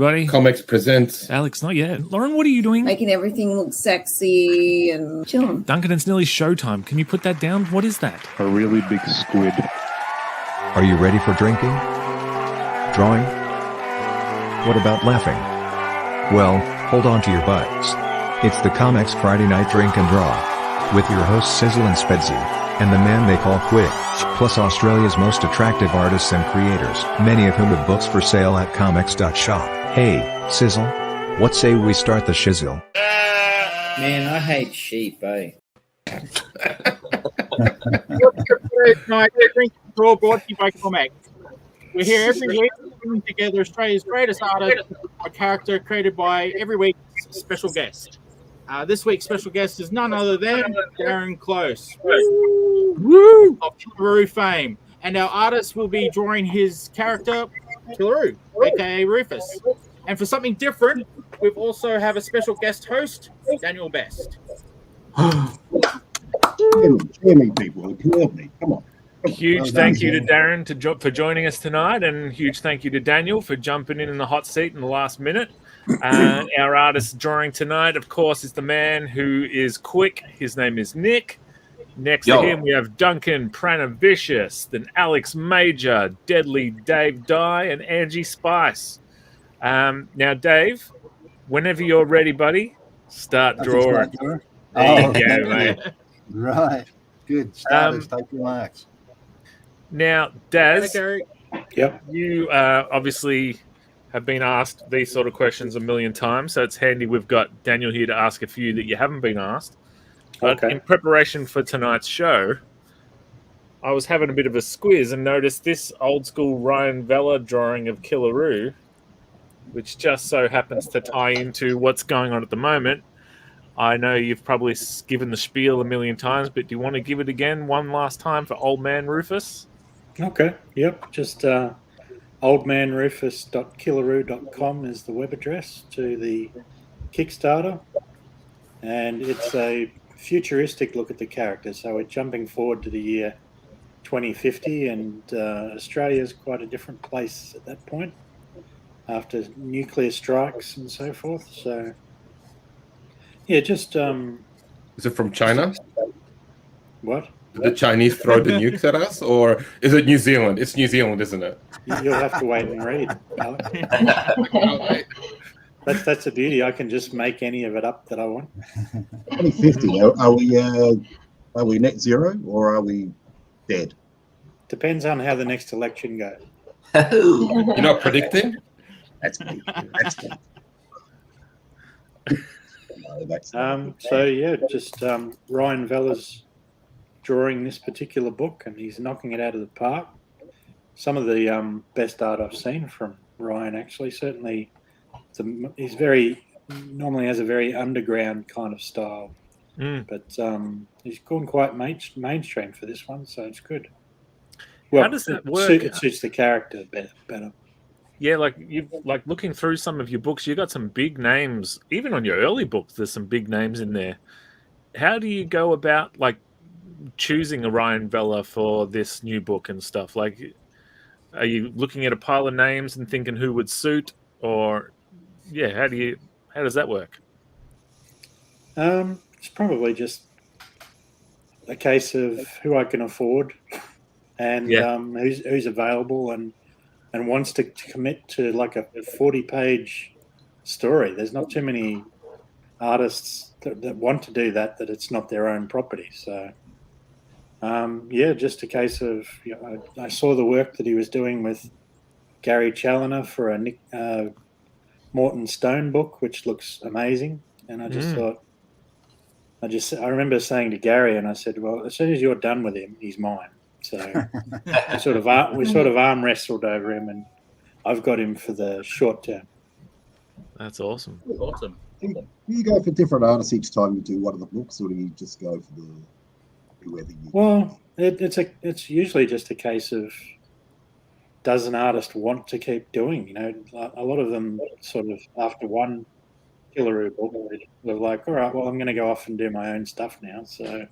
Everybody, ComX presents. Alex, not yet. Lauren, what are you doing? Making everything look sexy and chilling. Duncan, it's nearly showtime. Can you put that down? What is that? A really big squid. Are you ready for drinking? Drawing? What about laughing? Well, hold on to your butts. It's the ComX Friday Night Drink and Draw. With your hosts Sizzle and Spedsy, and the man they call Quick, plus Australia's most attractive artists and creators, many of whom have books for sale at comx.shop. Hey, Sizzle, what say we start the shizzle? Man, I hate sheep, eh? Night Drink and Draw brought to you by ComX. We're here every week bringing together Australia's greatest artist, a character created by every week's special guest. This week's special guest is none other than Darren Close of Killaroo fame. And our artist will be drawing his character, Killaroo, aka Rufus. And for something different, we've also have a special guest host, Daniel Best. Hear me, people. Hear me. Come on. Huge thank you to Darren for joining us tonight, and huge thank you to Daniel for jumping in the hot seat in the last minute. Our artist drawing tonight, of course, is the man who is quick. His name is Nick. Next to him, we have Duncan Pranavicious, then Alex Major, Deadly Dave Dye, and Angie Spice. Now, Dave, whenever you're ready, buddy, start drawing. There you go, mate. Right. Good. Starters, take your marks. Now, Daz, Yep. you obviously have been asked these sort of questions a million times, so it's handy we've got Daniel here to ask a few that you haven't been asked. But in preparation for tonight's show, I was having a bit of a squiz and noticed this old-school Ryan Vella drawing of Killaroo, which just so happens to tie into what's going on at the moment. I know you've probably given the spiel a million times, but do you want to give it again one last time for Old Man Rufus? Okay, yep. Just oldmanrufus.killaroo.com is the web address to the Kickstarter. And it's a futuristic look at the character. So we're jumping forward to the year 2050, and Australia's quite a different place at that point after nuclear strikes and so forth. So, yeah, just... Is it from China? What? Did the Chinese throw the nukes at us? Or is it New Zealand? It's New Zealand, isn't it? You'll have to wait and read, Alex. That's the beauty. I can just make any of it up that I want. 2050. Are we net zero or are we dead? Depends on how the next election goes. You're not predicting? That's me. That's me. No, that's so yeah, just Ryan Vella's drawing this particular book, and he's knocking it out of the park. Some of the best art I've seen from Ryan, actually. Certainly, he's normally has a very underground kind of style, but he's gone quite mainstream for this one, so it's good. Well, how does it work? It suits the character better. Yeah, like looking through some of your books, you got some big names. Even on your early books, there's some big names in there. How do you go about choosing a Ryan Vella for this new book and stuff? Like, are you looking at a pile of names and thinking who would suit, or how does that work? It's probably just a case of who I can afford and who's available and wants to commit to like a 40-page story. There's not too many artists that want to do that it's not their own property. So, just a case of, I saw the work that he was doing with Gary Challoner for a Nick Morton Stone book, which looks amazing. And I just thought, I remember saying to Gary, and I said, well, as soon as you're done with him, he's mine. So we sort of arm wrestled over him, and I've got him for the short term. That's awesome. Do you go for different artists each time you do one of the books, or do you just go for whoever you? Well, it's usually just a case of, does an artist want to keep doing? A lot of them sort of after one Killaroo book, they're like, all right, well, I'm going to go off and do my own stuff now. So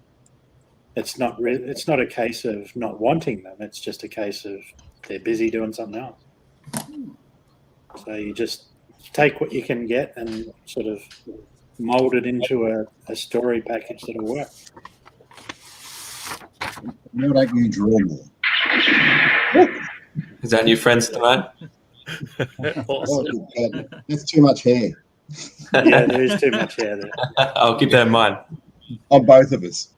it's not a case of not wanting them. It's just a case of they're busy doing something else. So you just take what you can get and sort of mold it into a story package that'll work. Why don't you draw more? Is that new friends tonight? Awesome. That's too much hair Yeah, there is too much hair there. I'll keep that in mind. on both of us.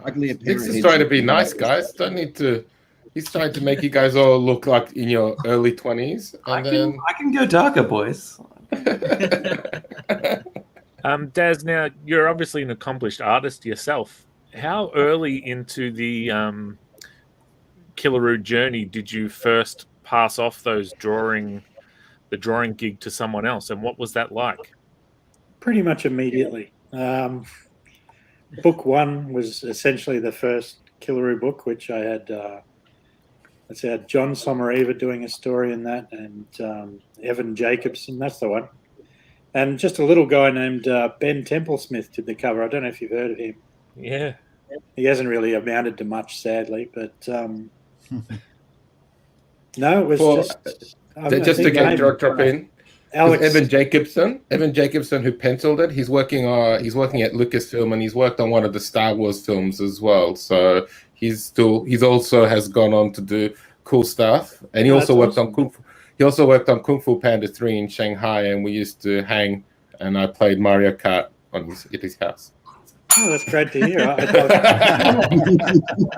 Ugly Nick's is trying to be nice, guys. Don't need to. He's trying to make you guys all look like in your early 20s. I can go darker, boys. Daz, now you're obviously an accomplished artist yourself. How early into the Killaroo journey did you first pass off the drawing gig to someone else, and what was that like? Pretty much immediately. Book one was essentially the first Killaroo book, which I had. I had John Sommeriva doing a story in that, and Evan Jacobson. That's the one. And just a little guy named Ben Templesmith did the cover. I don't know if you've heard of him. Yeah. He hasn't really amounted to much, sadly, but no, it was just to get drop in. Alex Evan Jacobson, who penciled it, he's working at Lucasfilm, and he's worked on one of the Star Wars films as well. So he's also has gone on to do cool stuff, and he also worked on Kung Fu. He also worked on Kung Fu Panda 3 in Shanghai, and we used to hang, and I played Mario Kart at his house. Oh, that's great to hear.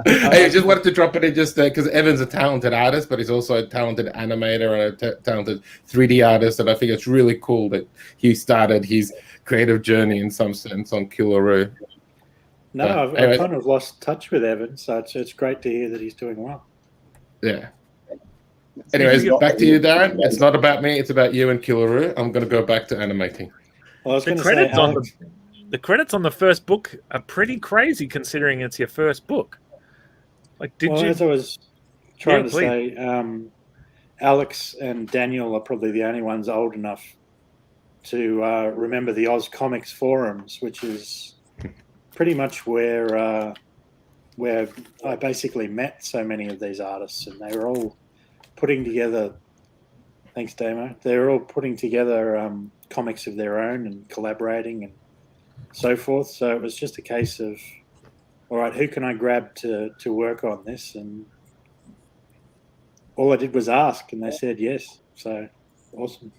I just wanted to drop it in just because Evan's a talented artist, but he's also a talented animator and a talented 3D artist, and I think it's really cool that he started his creative journey in some sense on Killaroo. No, I've kind of lost touch with Evan, so it's great to hear that he's doing well. Yeah. Anyways, back to you, Darren. It's not about me; it's about you and Killaroo. I'm going to go back to animating. Well, I was going to say, the credits on the first book are pretty crazy, considering it's your first book. Like, as I was trying to say, Alex and Daniel are probably the only ones old enough to remember the ComX forums, which is pretty much where I basically met so many of these artists, and they were all putting together. Thanks, Damo. They were all putting together comics of their own and collaborating and so forth. So it was just a case of, all right, who can I grab to work on this? And all I did was ask, and they said yes. So awesome.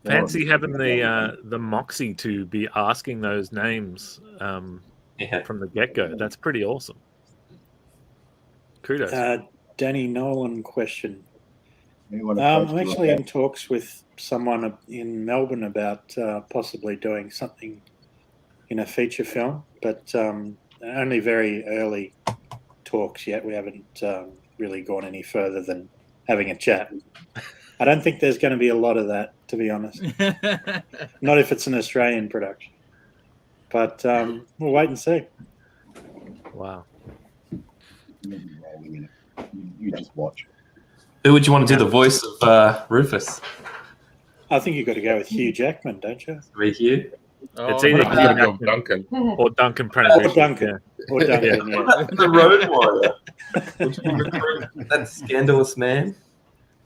Fancy having the moxie to be asking those names from the get-go. That's pretty awesome. Kudos. Danny Nolan question. I'm actually in talks with someone in Melbourne about possibly doing something in a feature film, but only very early talks yet. We haven't really gone any further than having a chat. I don't think there's going to be a lot of that, to be honest. Not if it's an Australian production. But we'll wait and see. Wow. You just watch. Who would you want to do the voice of Rufus? I think you've got to go with Hugh Jackman, don't you? With Hugh? It's either Duncan or Duncan Prendergast. Or Duncan. Or Duncan, yeah. The Road Warrior. Would you recruit that scandalous man?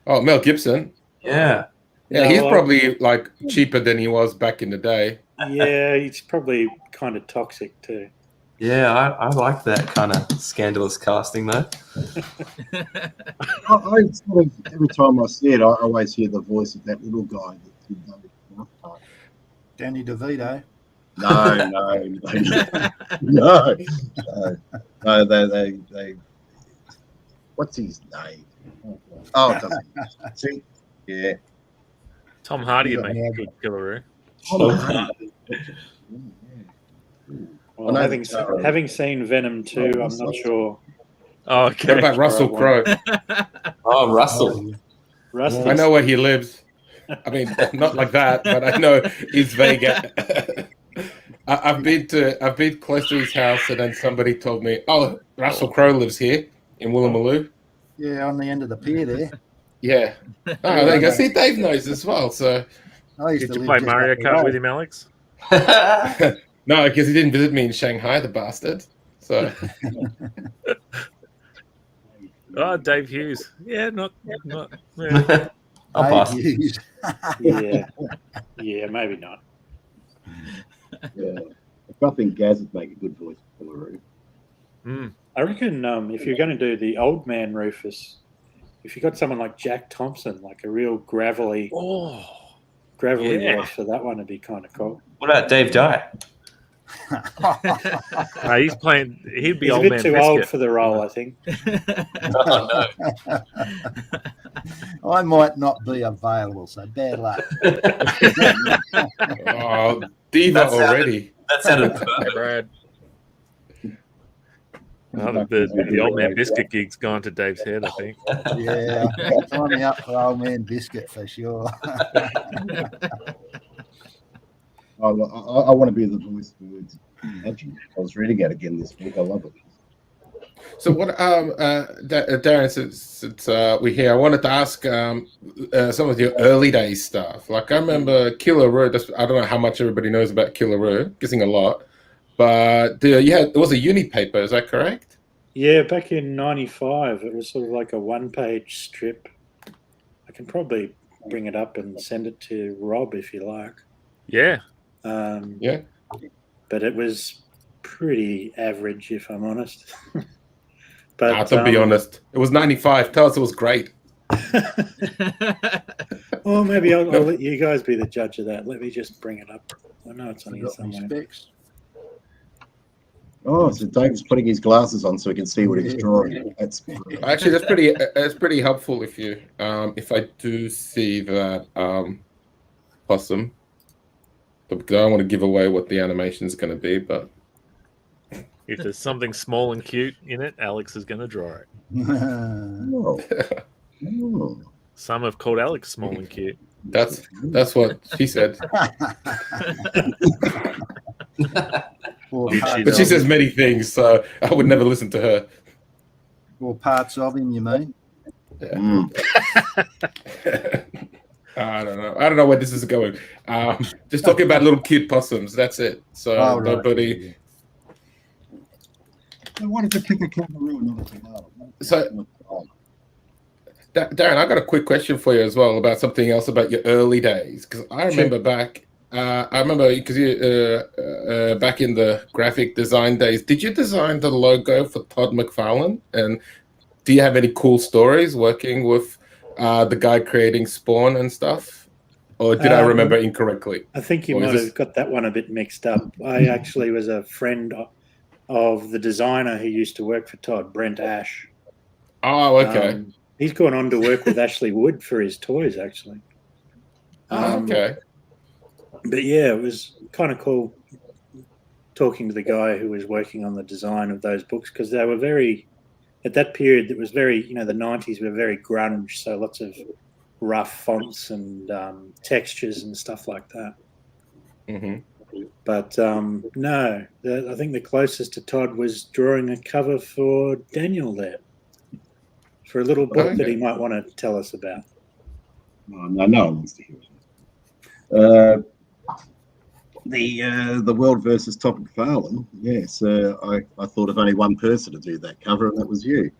Oh, Mel Gibson. Yeah. Yeah, he's probably like cheaper than he was back in the day. Yeah, he's probably kind of toxic too. Yeah, I like that kind of scandalous casting, though. I sort of, every time I see it, I always hear the voice of that little guy that did that before. Danny DeVito. No. They. What's his name? Oh, it doesn't. See, yeah. Tom Hardy would make a good Killaroo. Well, having seen Venom 2, I'm not sure. Oh, okay. What about Russell Crowe? Oh, Russell. I know where he lives. I mean, not like that, but I know he's Vegas. I've been close to his house, and then somebody told me, "Oh, Russell Crowe lives here in Woolloomooloo." Yeah, on the end of the pier there. Yeah. Oh, there you go. See, Dave knows as well. So, did you play Mario Kart with him, Alex? No, because he didn't visit me in Shanghai, the bastard. So, Oh, Dave Hughes. Yeah, not. Yeah. I'll pass. Hughes. Yeah, maybe not. Yeah. I think Gaz would make a good voice for Killaroo. I reckon if you're going to do the Old Man Rufus, if you got someone like Jack Thompson, like a real gravelly voice for that one, would be kind of cool. What about Dave Dye? He's playing. He'd be He's a Old bit Man too Biscuit. old for the role, I think. Oh, no. I might not be available, so bad luck. Oh, diva already. That sounded Hey, perfect. Brad. The Old Man Biscuit gig's gone to Dave's head, I think. Yeah, sign me up for Old Man Biscuit for sure. I want to be the voice for Imagine. I was reading it again this week. I love it. So what, Darren, since we're here, I wanted to ask some of your early days stuff. Like I remember Killaroo. I don't know how much everybody knows about Killaroo. Guessing a lot, but it was a uni paper. Is that correct? Yeah, back in '95, it was sort of like a one-page strip. I can probably bring it up and send it to Rob if you like. Yeah. Yeah. But it was pretty average, if I'm honest. But to be honest, it was 95. Tell us it was great. Well, maybe I'll let you guys be the judge of that. Let me just bring it up. I know it's on here somewhere. Oh, so Dave's putting his glasses on so he can see what he's drawing. That's Actually, that's pretty helpful if I do see that possum. But I don't want to give away what the animation is going to be, but If there's something small and cute in it, Alex is going to draw it. Some have called Alex small and cute. That's what she said. But she says many things, so I would never listen to her. Or parts of him, you mean? Yeah. I don't know where this is going. Just talking about little cute possums. That's it. So nobody. I wanted to pick a kangaroo and not a tomato. So, Darren, I got a quick question for you as well about something else about your early days, because I remember back. Because back in the graphic design days, did you design the logo for Todd McFarlane? And do you have any cool stories working with the guy creating Spawn and stuff? Or did I remember incorrectly? I think you might have got that one a bit mixed up. I actually was a friend of the designer who used to work for Todd, Brent Ash. Oh, okay. He's gone on to work with Ashley Wood for his toys, actually. Okay. But yeah, it was kind of cool talking to the guy who was working on the design of those books, because they were very, at that period, it was very, the 90s were very grunge, so lots of rough fonts and textures and stuff like that. Mm-hmm. But no, I think the closest to Todd was drawing a cover for Daniel there, for a little book that he might want to tell us about. No one wants to hear it. The World versus Todd McFarlane. Yes, I thought of only one person to do that cover, and that was you.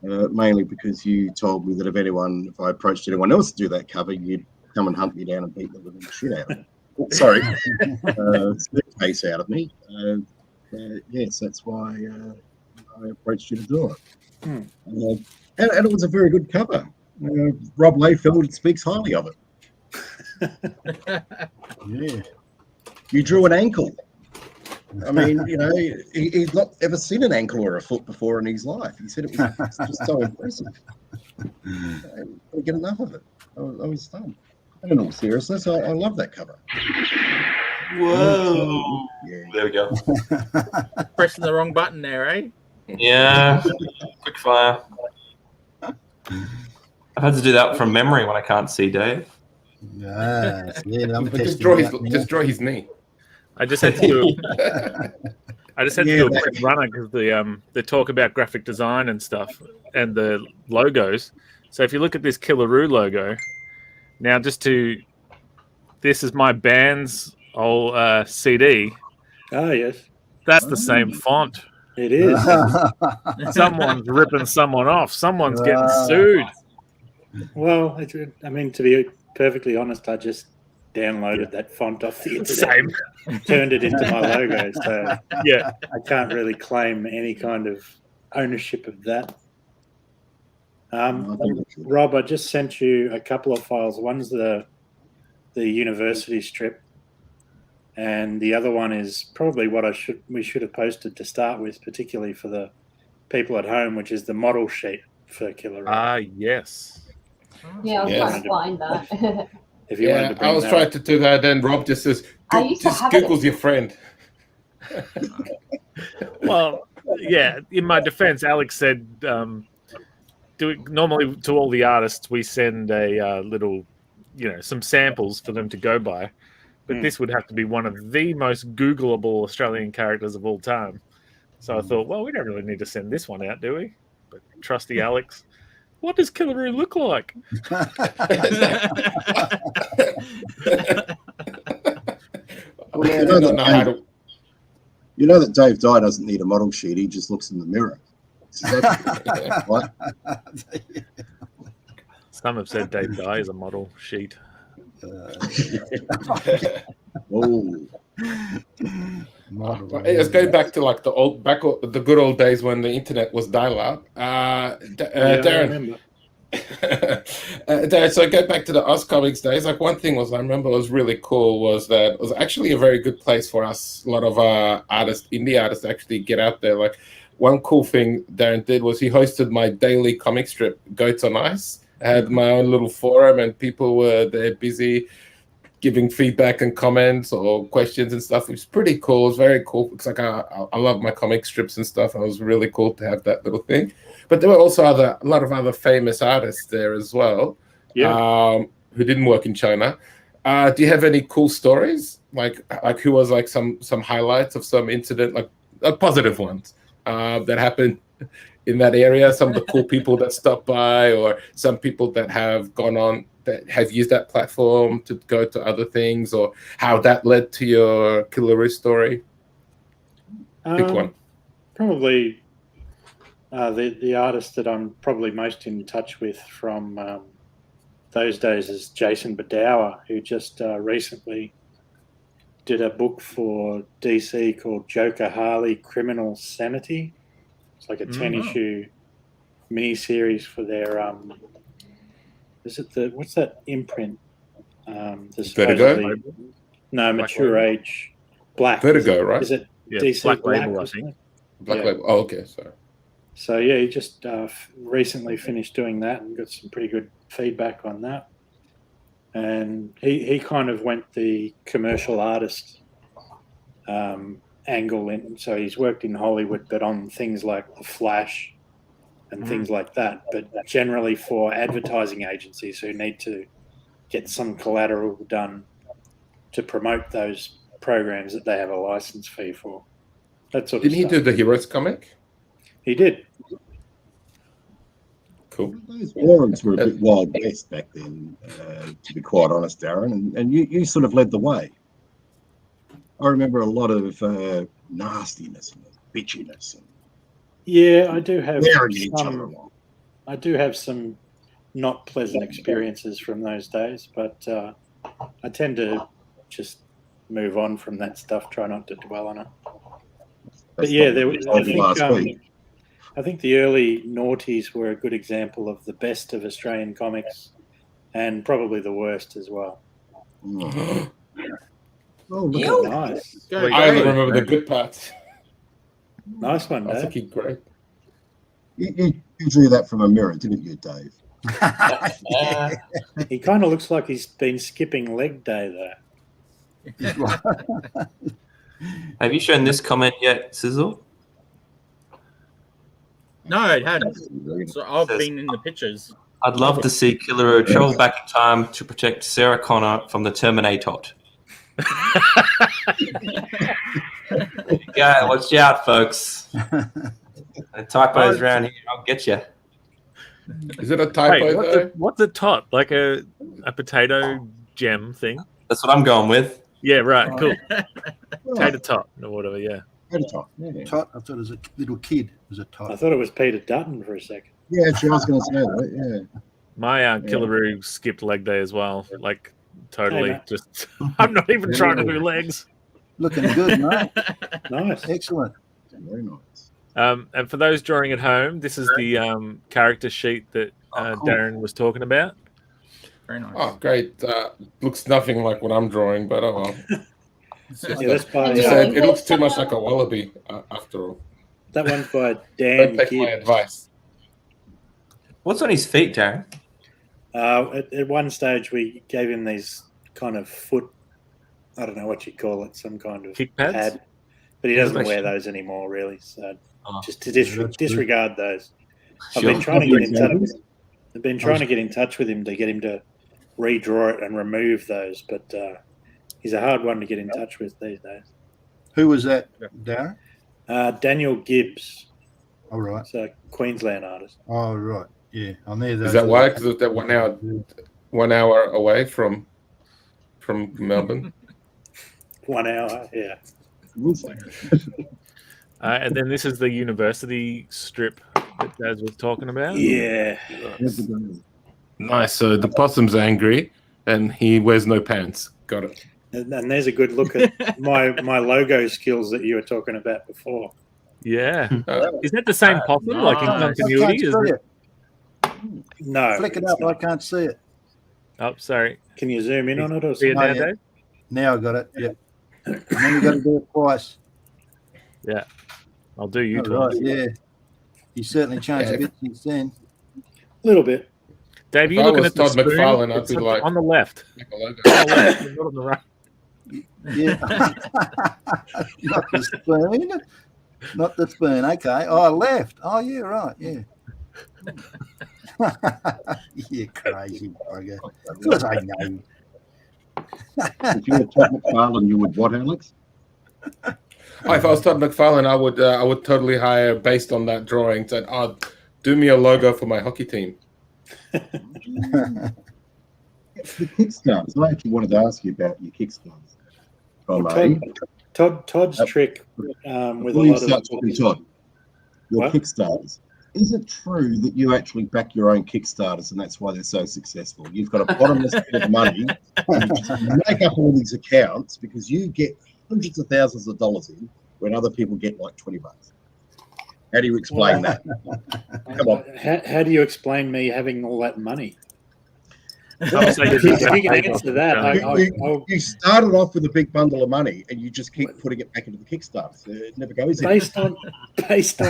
Mainly because you told me that if I approached anyone else to do that cover, you'd come and hunt me down and beat the living shit out of me. Sorry, case out of me. Yes, that's why I approached you to do it. And it was a very good cover. Rob Layfield speaks highly of it. Yeah. You drew an ankle. I mean, he's not ever seen an ankle or a foot before in his life. He said it was just so impressive. I couldn't get enough of it. I was stunned. And in all seriousness, I love that cover. Whoa. Yeah. There we go. Pressing the wrong button there, eh? Yeah. Quick fire. I've had to do that from memory when I can't see Dave. Just draw his knee. I just had to do. I just had to do a quick runner because the talk about graphic design and stuff and the logos. So if you look at this Killaroo logo, now this is my band's old CD. Oh yes, that's the same font It is. Someone's ripping someone off. Someone's getting sued. Well, I mean, to be perfectly honest, I just downloaded that font off the internet. Same. Turned it into my logo, so yeah, I can't really claim any kind of ownership of that. Rob, I just sent you a couple of files. One's the university strip, and the other one is probably what we should have posted to start with, particularly for the people at home, which is the model sheet for Killer Rob. Ah, yes. Yeah, I was trying to find that. If you wanted to bring I was that trying up. to do that, and Rob just says, just Google's your friend. Well, yeah, in my defense, Alex said, normally to all the artists, we send a little, some samples for them to go by. But this would have to be one of the most Googleable Australian characters of all time. So I thought, well, we don't really need to send this one out, do we? But trusty Alex, what does Killaroo look like? You know that Dave Dye doesn't need a model sheet. He just looks in the mirror. What? Some have said Dave Dye is a model sheet. Let's go back to like the good old days when the internet was dial-up. Darren. So I go back to the ComX days. Like one thing I remember was really cool was that it was actually a very good place for us. A lot of indie artists actually get out there. Like one cool thing Darren did was he hosted my daily comic strip, Goats on Ice. I had my own little forum and people were there busy giving feedback and comments or questions and stuff. It was pretty cool. It was very cool because I love my comic strips and stuff. And it was really cool to have that little thing. But there were also a lot of other famous artists there as well, who didn't work in China. Do you have any cool stories? Like who was like some highlights of some incident, like positive ones that happened in that area? Some of the cool people that stopped by, or some people that have gone on that have used that platform to go to other things, or how that led to your Killaroo story? Pick one. Probably the artist that I'm probably most in touch with from those days is Jason Badawa, who just recently did a book for DC called Joker Harley Criminal Sanity. It's like a 10-issue mini-series for their what's that imprint? Vertigo? No, Mature Age Black. Vertigo, right? Is it Yeah, DC Black Black Label, or I think. something? Black Label. Oh, okay, sorry. So yeah, he just recently finished doing that and got some pretty good feedback on that. And he kind of went the commercial artist angle in. So he's worked in Hollywood, but on things like The Flash and things like that. But generally for advertising agencies who need to get some collateral done to promote those programs that they have a license fee for. That sort of Didn't he do the Heroes comic? He did. Cool. Those forums were a bit wild west back then, to be quite honest, Darren, and you sort of led the way. I remember a lot of nastiness and bitchiness. Yeah, I do have wearing each other along. I do have some not pleasant experiences from those days, but I tend to just move on from that stuff, try not to dwell on it. But yeah, I think the early noughties were a good example of the best of Australian comics, and probably the worst as well. Oh, nice! I only remember the good parts. Nice one, I was Dave. looking great. You drew that from a mirror, didn't you, Dave? He kind of looks like he's been skipping leg day there. Have you shown this comment yet, Sizzle? No, it hadn't. So I've been in the pictures. I'd love to see Killaroo travel back in time to protect Sarah Connor from the Terminator. Yeah, watch out, folks. The typos around here, I'll get you. Is it a typo? Wait, what's a tot? Like a potato gem thing? That's what I'm going with. Yeah, right. Cool. Potato tot or whatever. Yeah. At a time. Yeah. Tot. I thought it was a little kid. It was a tot. I thought it was Peter Dutton for a second. Yeah, actually, I was going to say that. Yeah. My Killaroo skipped leg day as well. Like totally. Hey, just I'm not even trying to do legs. Looking good, mate. Nice. Excellent. Very nice. And for those drawing at home, this is the character sheet that Darren was talking about. Very nice. Oh, great. Looks nothing like what I'm drawing, but oh well. It looks too much like a wallaby after all. That one's by Dan. Don't take my advice. What's on his feet, Darren? At one stage, we gave him these kind of foot, I don't know what you call it, some kind of kick pads? pad. But he doesn't wear those anymore, really. So just to disregard those. I've been trying to get in touch. I've been trying to get in touch with him to get him to redraw it and remove those, but he's a hard one to get in touch with these days. Who was that, Darren? Daniel Gibbs. All right. It's a Queensland artist. Oh, right. Yeah. I'm there. Is that why? Because they're 1 hour away from Melbourne. 1 hour, yeah. And then this is the university strip that Daz was talking about. Yeah. Nice. So the possum's angry and he wears no pants. Got it. And there's a good look at my logo skills that you were talking about before. Yeah. Is that the same possum, like in continuity? Is it? No. Flick it up. I can't see it. Oh, sorry. Can you zoom in on it or See it something? now, Dave? Now I got it. Yeah. And then you got to do it twice. Yeah. I'll do you Oh, twice. right, yeah. You certainly changed a bit since then. A little bit. Dave, you're If I looking was at the Todd spoon, McFarlane, I'd it's be like on the left. Make a logo. On the left, not on the right. Yeah. Not the spoon. Not the spoon. Okay. Oh, left. Oh, yeah, right. Yeah. You crazy bugger. Of course I know. If you were Todd McFarlane, you would what, Alex? Oh, if I was Todd McFarlane, I would totally hire based on that drawing. Said, "Oh, do me a logo for my hockey team." The Kickstarters. I actually wanted to ask you about your Kickstarters. Todd's trick with a lot of Todd, your Kickstarters. Is it true that you actually back your own Kickstarters and that's why they're so successful? You've got a bottomless pit of money. You just make up all these accounts because you get hundreds of thousands of dollars in when other people get like $20. How do you explain that? Come on. How do you explain me having all that money? You you can answer that. You started off with a big bundle of money and you just keep putting it back into the Kickstarter. It never goes in. Based on what? Based on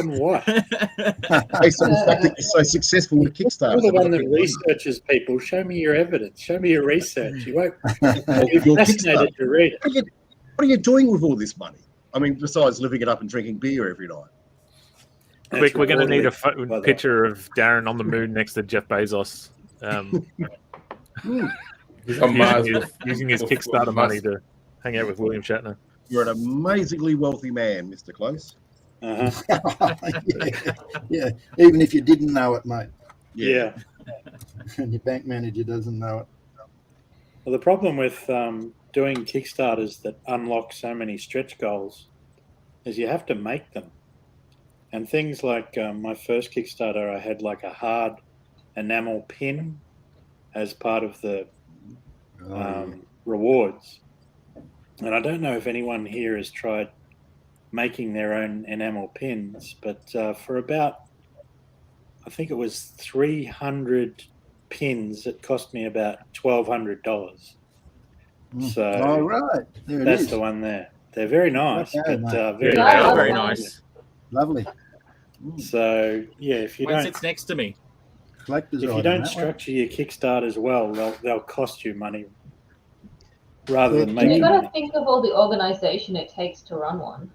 the fact that you're so successful with Kickstarter. You're the one that researches people. Show me your evidence. Show me your research. You won't be fascinated to read it. What are you doing with all this money? I mean, besides living it up and drinking beer every night. Quick, we're going to need a picture of Darren on the moon next to Jeff Bezos. Using his Kickstarter money to hang out with William Shatner. You're an amazingly wealthy man, Mr. Close. Yeah, even if you didn't know it, mate. Yeah. And your bank manager doesn't know it. Well, the problem with doing Kickstarters that unlock so many stretch goals is you have to make them. And things like my first Kickstarter, I had like a hard enamel pin as part of the rewards. And I don't know if anyone here has tried making their own enamel pins, but for about, I think it was 300 pins, it cost me about $1,200. So right. that's the one there. They're very nice, Okay, but mate. Very nice. Lovely. So yeah, if you One don't sits next to me. Collector's if you item, don't that one. structure your Kickstarters well, they'll cost you money rather than You've making got to money. think of all the organization it takes to run one.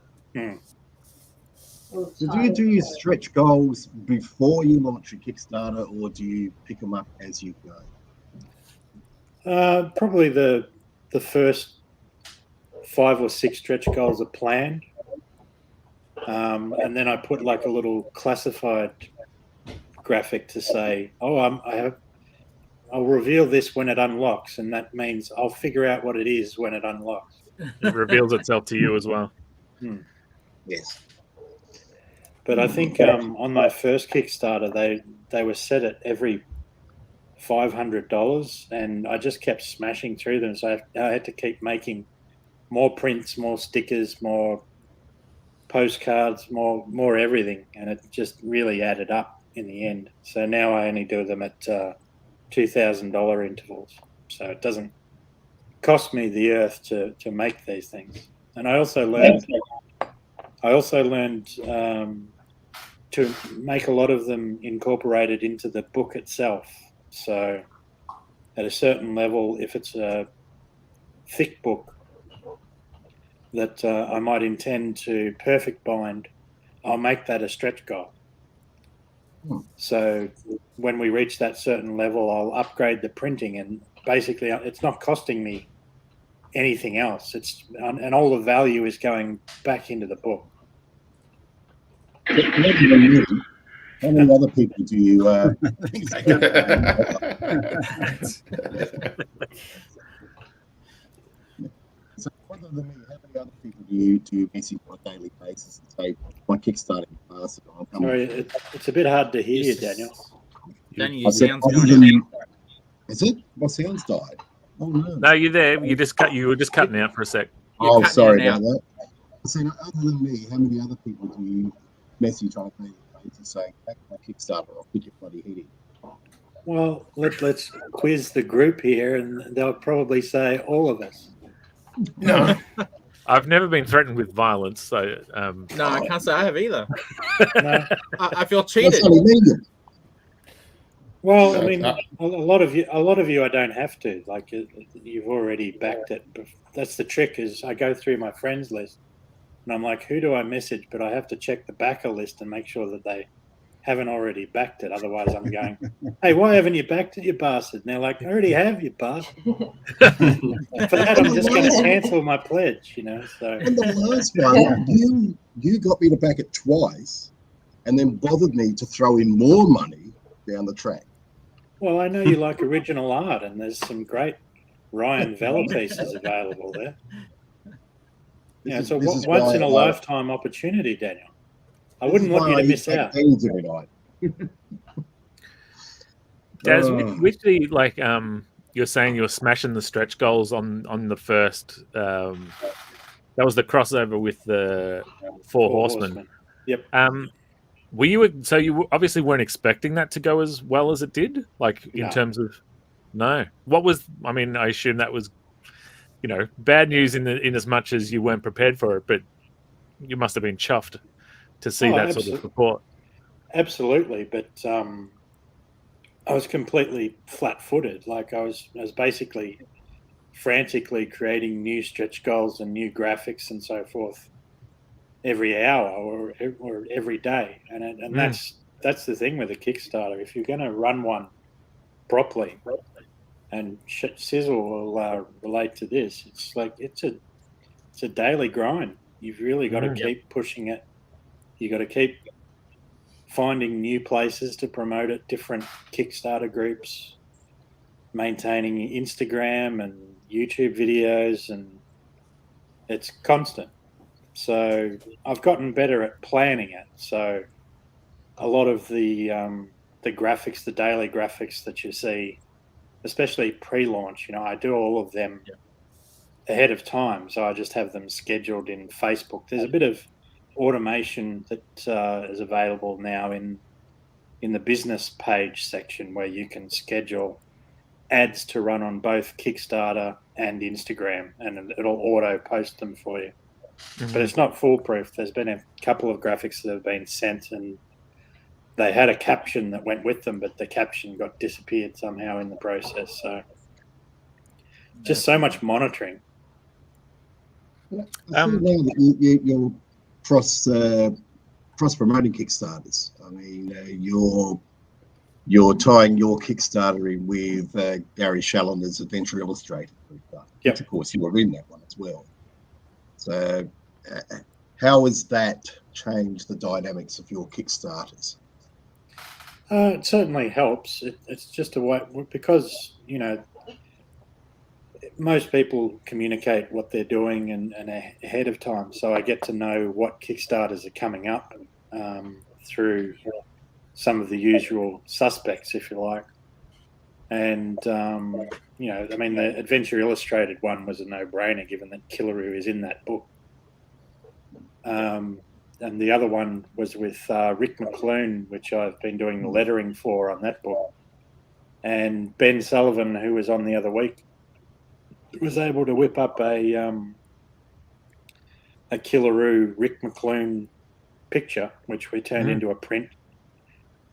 All the So do time. you do your stretch goals before you launch your Kickstarter, or do you pick them up as you go? Probably the first 5 or 6 stretch goals are planned, and then I put like a little classified graphic to say, I'll reveal this when it unlocks, and that means I'll figure out what it is when it unlocks. It reveals itself to you as well. Yes. But I think on my first Kickstarter, they were set at every $500, and I just kept smashing through them. So I had to keep making more prints, more stickers, more postcards, more everything, and it just really added up in the end. So now I only do them at $2,000 intervals. So it doesn't cost me the earth to make these things. And I also learned to make a lot of them incorporated into the book itself. So at a certain level, if it's a thick book that I might intend to perfect bind, I'll make that a stretch goal. So when we reach that certain level, I'll upgrade the printing, and basically it's not costing me anything else. And all the value is going back into the book. How many other people do you? So, other than me, how many other people do you message on a daily basis and say, "My Kickstarter passed"? Sorry, it's a bit hard to hear you, Daniel. Daniel, I said, sounds other going than, is it? My sound's died. Oh no! No, you're there. You were just cutting out for a sec. Oh, sorry about that. I said, other than me, how many other people do you message on a daily basis saying, "Back my Kickstarter, I'll put your bloody head in"? Well, let's quiz the group here, and they'll probably say all of us. No, I've never been threatened with violence, so No, I can't say I have either. No. I feel cheated. Well, I mean, a lot of you, I don't have to. Like, you've already backed it. But that's the trick. Is I go through my friends list, and I'm like, who do I message? But I have to check the backer list and make sure that they haven't already backed it. Otherwise, I'm going, hey, why haven't you backed it, you bastard? And they're like, I already have, you bastard. For that, I'm just going to cancel my pledge, you know. So. And the last one, you got me to back it twice, and then bothered me to throw in more money down the track. Well, I know you like original art, and there's some great Ryan Vella pieces available there. Yeah, it's a once in a lifetime opportunity, Daniel. I wouldn't want you to miss out. Daz, with the you're saying you were smashing the stretch goals on the first. That was the crossover with the Four Horsemen. Yep. So you obviously weren't expecting that to go as well as it did, in terms of no. What was? I mean, I assume that was, bad news in as much as you weren't prepared for it, but you must have been chuffed to see that sort of support. Absolutely, but I was completely flat-footed. Like I was basically frantically creating new stretch goals and new graphics and so forth every hour or every day, and that's the thing with a Kickstarter. If you're going to run one properly, and Sizzle will relate to this, it's like it's a daily grind. You've really got to keep pushing it. You got to keep finding new places to promote it, different Kickstarter groups, maintaining Instagram and YouTube videos, and it's constant. So I've gotten better at planning it. So a lot of the graphics, the daily graphics that you see, especially pre-launch, I do all of them ahead of time. So I just have them scheduled in Facebook. There's a bit of automation that is available now in the business page section where you can schedule ads to run on both Kickstarter and Instagram, and it'll auto post them for you. Mm-hmm. But it's not foolproof. There's been a couple of graphics that have been sent and they had a caption that went with them, but the caption got disappeared somehow in the process. So just so much monitoring. I see now that you're cross promoting Kickstarters. I mean, you're tying your Kickstarter in with Gary Challender's Adventure Illustrated, which of course you were in that one as well. So how has that changed the dynamics of your Kickstarters? It certainly helps. It's just a way, because most people communicate what they're doing and ahead of time, so I get to know what Kickstarters are coming up through some of the usual suspects, if you like. And I mean, the Adventure Illustrated one was a no-brainer, given that Killaroo is in that book. And the other one was with Rick McClune, which I've been doing the lettering for on that book. And Ben Sullivan, who was on the other week, was able to whip up a Killaroo Rick McClune picture, which we turned into a print.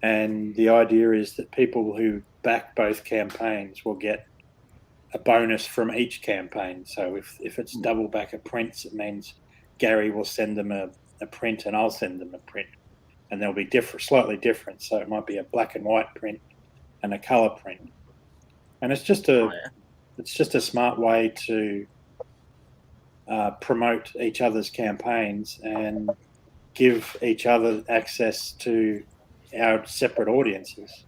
And the idea is that people who back both campaigns will get a bonus from each campaign. So if it's double backer prints, it means Gary will send them a print and I'll send them a print. And they'll be slightly different. So it might be a black and white print and a colour print. And it's just a smart way to promote each other's campaigns and give each other access to our separate audiences.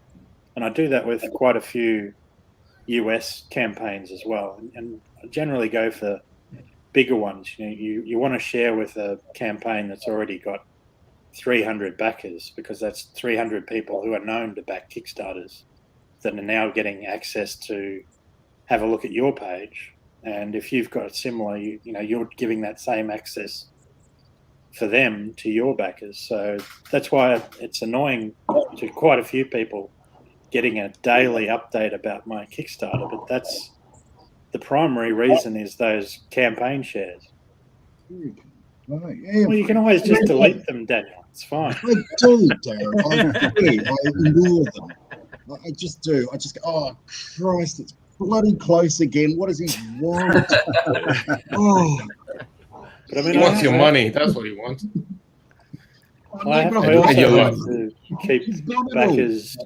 And I do that with quite a few US campaigns as well. And I generally go for bigger ones. You want to share with a campaign that's already got 300 backers, because that's 300 people who are known to back Kickstarters that are now getting access to have a look at your page. And if you've got a similar, you're giving that same access for them to your backers. So that's why it's annoying to quite a few people getting a daily update about my Kickstarter, but that's the primary reason is those campaign shares. Right, yeah. Well, you can always just delete them, Daniel. It's fine. I do, Darren. I do. I ignore them. I just do. I just go, oh, Christ, it's bloody close again. What does he want? Oh. But I mean, he wants your money. That's what he wants. I also like to keep backers,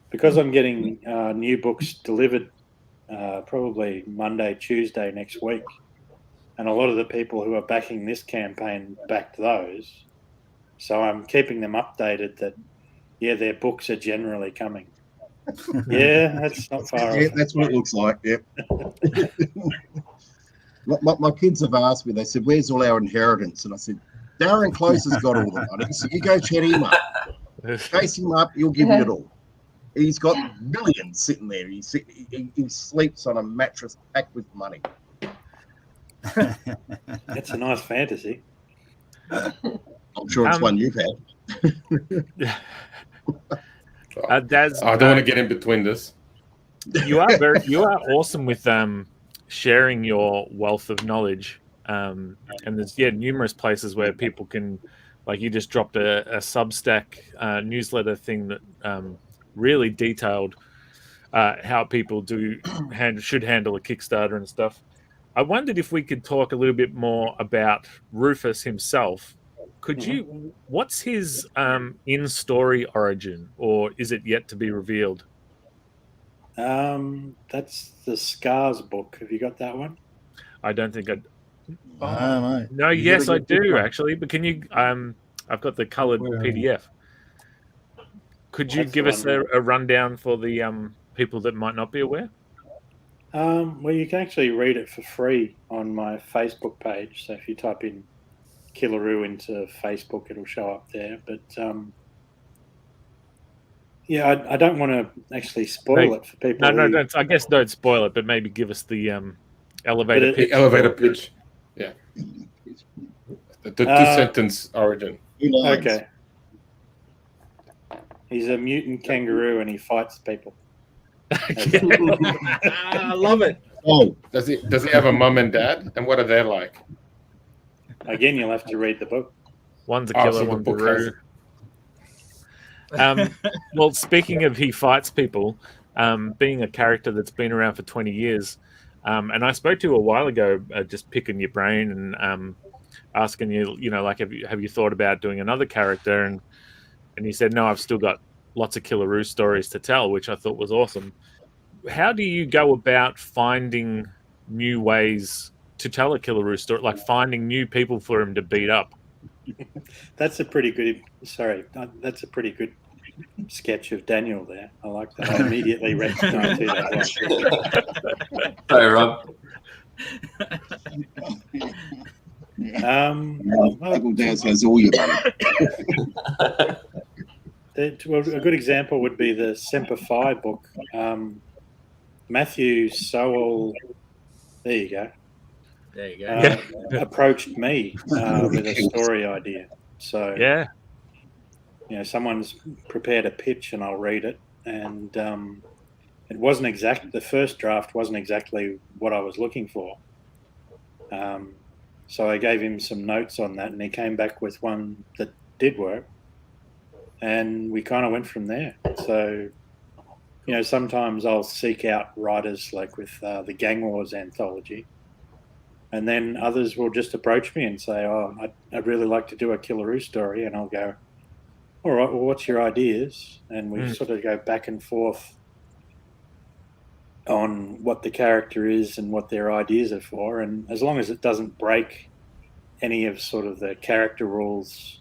because I'm getting new books delivered probably Monday, Tuesday next week. And a lot of the people who are backing this campaign backed those. So I'm keeping them updated that, yeah, their books are generally coming. Yeah, that's not far Yeah, off. that's what it looks like, yeah. My kids have asked me, they said, where's all our inheritance? And I said, Darren Close has got all the money, so you go chat him up. Chase him up, he'll give you it all. He's got millions sitting there. He sleeps on a mattress packed with money. That's a nice fantasy. I'm sure it's one you've had. Daz, I don't want to get in between this. You are awesome with sharing your wealth of knowledge, and there's numerous places where people can, like you just dropped a Substack newsletter thing that really detailed how people should handle a Kickstarter and stuff. I wondered if we could talk a little bit more about Rufus himself. Could you? What's his in-story origin, or is it yet to be revealed? That's the Scars book. Have you got that one? I don't think I. No. No, yes, I do actually. But can you? I've got the coloured PDF. Could you give us a rundown for the people that might not be aware? Well, you can actually read it for free on my Facebook page. So if you type in Killaroo into Facebook, it'll show up there. But I don't want to actually spoil it for people. No, I guess don't spoil it, but maybe give us the elevator pitch. Elevator pitch. Yeah. The two-sentence origin. Okay. He's a mutant kangaroo and he fights people. I love it. Oh, does he have a mum and dad? And what are they like? Again, you'll have to read the book. One's a killer, one's a guru. Well, speaking of he fights people, being a character that's been around for 20 years, and I spoke to you a while ago, just picking your brain and asking you, like, have you thought about doing another character? And you said, no, I've still got lots of Killaroo stories to tell, which I thought was awesome. How do you go about finding new ways to tell a Killaroo story, like finding new people for him to beat up? That's a pretty good sketch of Daniel there. I like that. I immediately recognised who that was. Sorry, Rob. Uncle Daz has all your money. A good example would be the Semper Fi book. Matthew Sowell, there you go. There you go. Approached me with a story idea. So yeah, someone's prepared a pitch and I'll read it. And it wasn't exact. The first draft wasn't exactly what I was looking for. So I gave him some notes on that, and he came back with one that did work. And we kind of went from there. So, sometimes I'll seek out writers like with the Gang Wars anthology. And then others will just approach me and say, oh, I'd really like to do a Killaroo story. And I'll go, all right, well, what's your ideas? And we sort of go back and forth on what the character is and what their ideas are for. And as long as it doesn't break any of sort of the character rules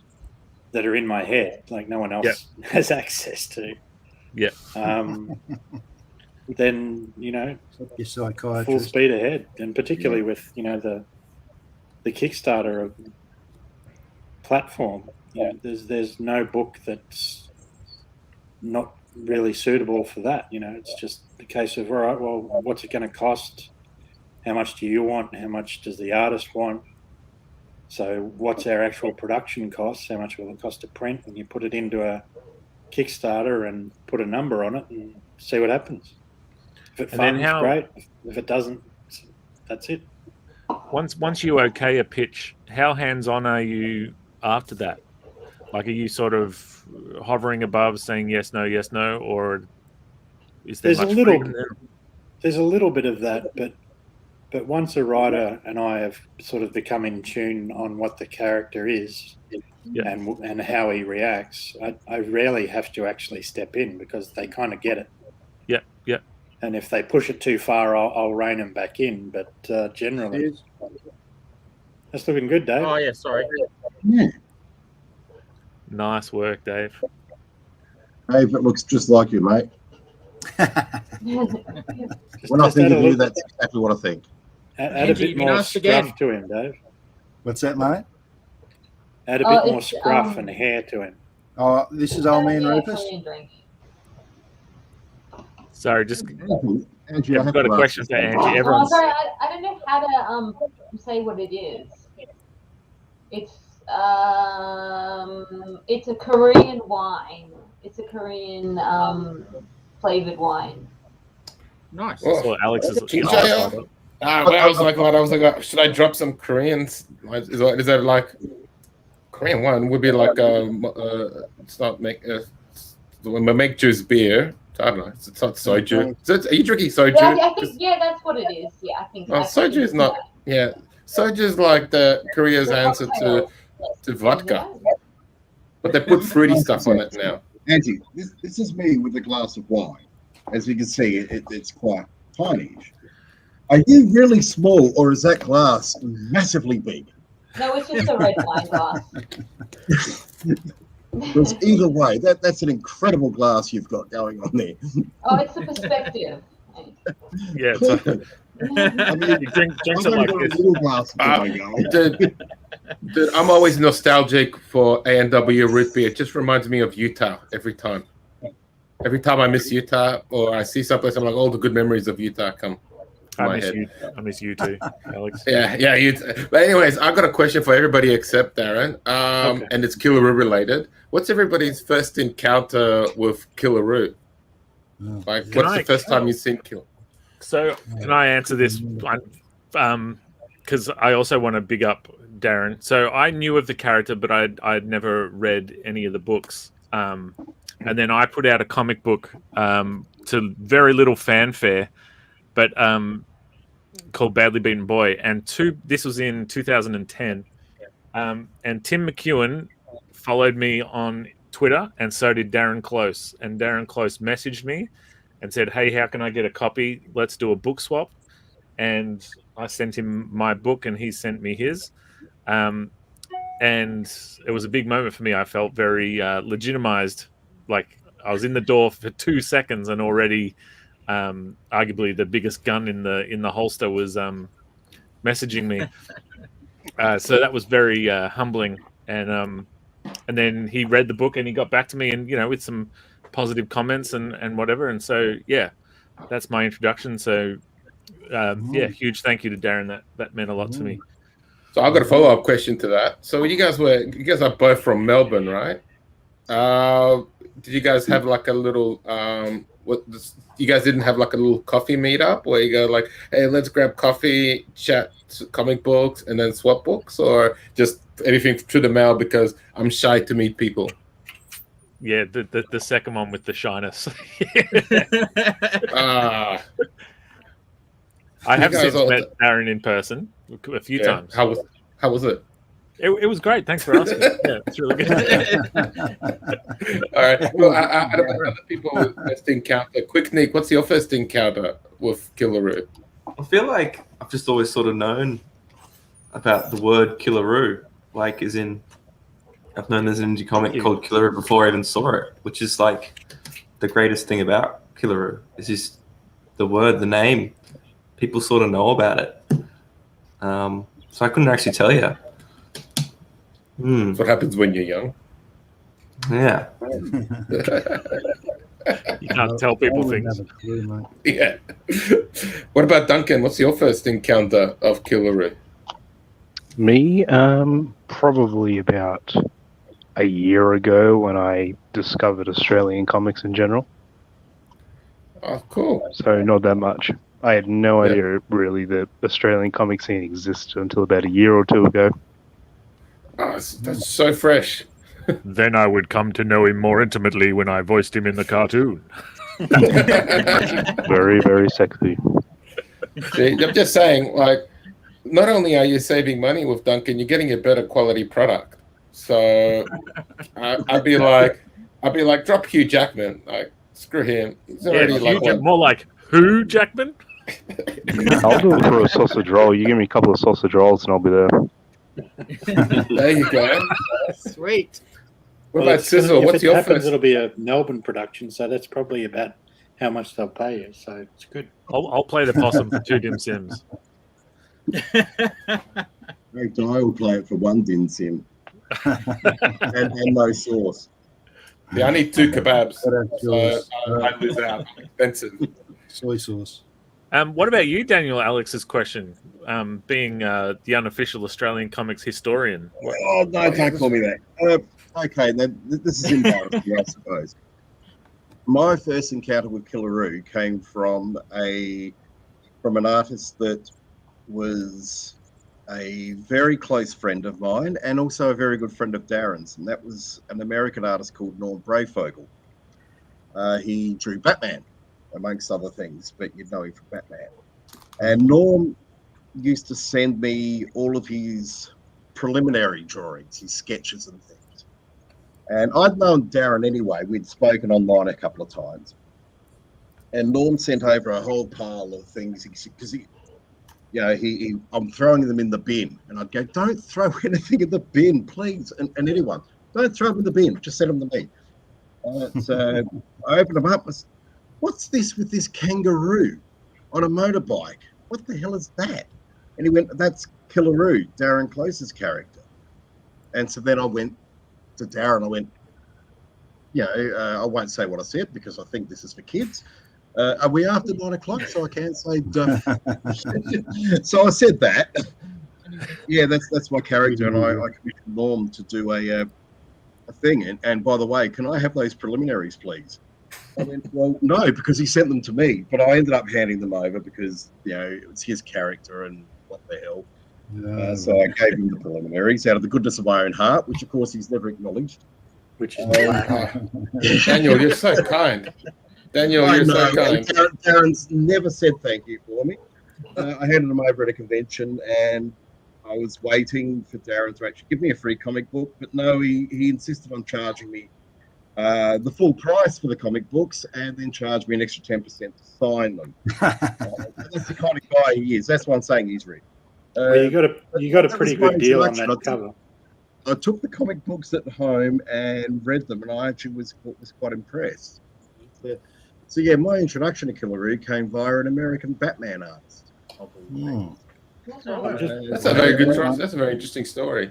that are in my head, like no one else has access to. Yeah. Then, Your psychiatrist. full speed ahead. And particularly with, the Kickstarter platform, there's no book that's not really suitable for that. It's just a case of, all right, well, what's it going to cost? How much do you want? How much does the artist want? So what's our actual production costs? How much will it cost to print? And you put it into a Kickstarter and put a number on it and see what happens. If it funds, great. If it doesn't, that's it. Once you okay a pitch, how hands-on are you after that? Like, are you sort of hovering above, saying yes, no, or is there much freedom there? There's a little bit of that, but once a writer and I have sort of become in tune on what the character is and how he reacts, I rarely have to actually step in because they kind of get it. Yeah. And if they push it too far, I'll rein them back in. But generally, that's looking good, Dave. Oh, yeah, sorry. Yeah. Nice work, Dave. Dave, it looks just like you, mate. When I think of you, that's exactly what I think. Add a bit more scruff to him, Dave. What's that, mate? Add a bit more scruff and hair to him. Oh, this is Old Man Rufus. Sorry, just Angie, I've got a question for Angie. Oh, sorry, I don't know how to say what it is. It's a Korean wine. It's a Korean flavored wine. Nice. Well, Alex is. I was like, should I drop some Koreans? Is that like Korean wine? Would be like it's not when we make juice beer. I don't know. It's not soju. Are you drinking soju? Yeah, I think that's what it is. Yeah, I think. Soju is not. Yeah, soju is like the Korea's answer to vodka, but they put fruity stuff on it now. Angie, this is me with a glass of wine. As you can see, it's quite tiny. Are you really small, or is that glass massively big? No, it's just a red wine glass. Because either way, that's an incredible glass you've got going on there. Oh, it's the perspective. Yeah, it's I mean, you drink it like this. Dude, I'm always nostalgic for A&W root beer. It just reminds me of Utah every time. Every time I miss Utah or I see someplace, I'm like, all the good memories of Utah come to my head. I miss you too, Alex. Yeah, you. But anyways, I've got a question for everybody except Darren, and it's Killaroo related. What's everybody's first encounter with Killaroo? Like, what's the first time you've seen Killaroo? So, can I answer this? Because I also want to big up Darren. So, I knew of the character, but I'd never read any of the books. And then I put out a comic book to very little fanfare, but called Badly Beaten Boy. And this was in 2010. And Tim McEwen followed me on Twitter, and so did Darren Close. And Darren Close messaged me and said, hey, how can I get a copy? Let's do a book swap. And I sent him my book, and he sent me his. And it was a big moment for me. I felt very legitimized. Like, I was in the door for 2 seconds, and already, arguably the biggest gun in the holster was messaging me. So that was very humbling, and then he read the book and he got back to me, and with some positive comments and whatever. And so that's my introduction. So huge thank you to Darren. That meant a lot to me. So I've got a follow-up question to that. So you guys are both from Melbourne, right? Did you guys have like a little you guys didn't have like a little coffee meetup where you go like, hey, let's grab coffee, chat comic books, and then swap books, or just anything through the mail because I'm shy to meet people? Yeah, the second one with the shyness. I have since met Darren in person a few times. How was it? It was great. Thanks for asking. Yeah, it's really good. All right. Well, I don't know other people with first encounter. Quick, Nick, what's your first encounter with Killaroo? I feel like I've just always sort of known about the word Killaroo. Like, as in, I've known there's an indie comic called Killaroo before I even saw it, which is like the greatest thing about Killaroo. Is just the word, the name. People sort of know about it. So I couldn't actually tell you. That's what happens when you're young. Yeah. You can't tell people things. Yeah. What about Duncan? What's your first encounter of Killaroo? Me, probably about a year ago when I discovered Australian comics in general. Oh, cool. So not that much. I had no idea really that Australian comic scene existed until about a year or two ago. Oh, that's so fresh. Then I would come to know him more intimately when I voiced him in the cartoon. Very, very sexy. See, I'm just saying, like, not only are you saving money with Duncan, you're getting a better quality product. So I'd be like, drop Hugh Jackman. Like, screw him. He's already more like who Jackman? I'll do it for a sausage roll. You give me a couple of sausage rolls and I'll be there. There you go. Sweet. What about Sizzle? What's your first? It'll be a Melbourne production, so that's probably about how much they'll pay you. So it's good. I'll play the possum for 2 dim sims. I will play it for 1 dim sim. and no sauce. Yeah, I need 2 kebabs. So I lose out. Expensive. Soy sauce. What about you, Daniel? Alex's question, being the unofficial Australian comics historian. Oh no! Don't call me that. Okay, this is embarrassing, I suppose. My first encounter with Killaroo came from an artist that was a very close friend of mine and also a very good friend of Darren's, and that was an American artist called Norm Brayfogle. He drew Batman, amongst other things, but you'd know him from Batman. And Norm used to send me all of his preliminary drawings, his sketches and things. And I'd known Darren anyway. We'd spoken online a couple of times. And Norm sent over a whole pile of things because I'm throwing them in the bin. And I'd go, don't throw anything in the bin, please. And anyone, don't throw them in the bin. Just send them to me. So I opened them up. What's this with this kangaroo on a motorbike? What the hell is that? And he went, that's Killaroo, Darren Close's character. And so then I went to Darren. I went, I won't say what I said because I think this is for kids. Are we after 9 o'clock? So I can't say duh. So I said that. Yeah, that's my character, and I commissioned Norm to do a thing. And by the way, can I have those preliminaries, please? I went, well, no, because he sent them to me, but I ended up handing them over because, it was his character and what the hell. So I gave him the preliminaries out of the goodness of my own heart, which, of course, he's never acknowledged. Which is Daniel, you're so kind. Daniel, you're so kind. Darren's never said thank you for me. I handed him over at a convention, and I was waiting for Darren to actually give me a free comic book, but no, he insisted on charging me the full price for the comic books and then charge me an extra 10% to sign them. That's the kind of guy he is. That's why I'm saying he's rich. Well, you got a pretty good deal on that cover. I took the comic books at home and read them, and I actually was quite impressed. So yeah, my introduction to Killaroo came via an American Batman artist. That's a very good choice. That's a very interesting story.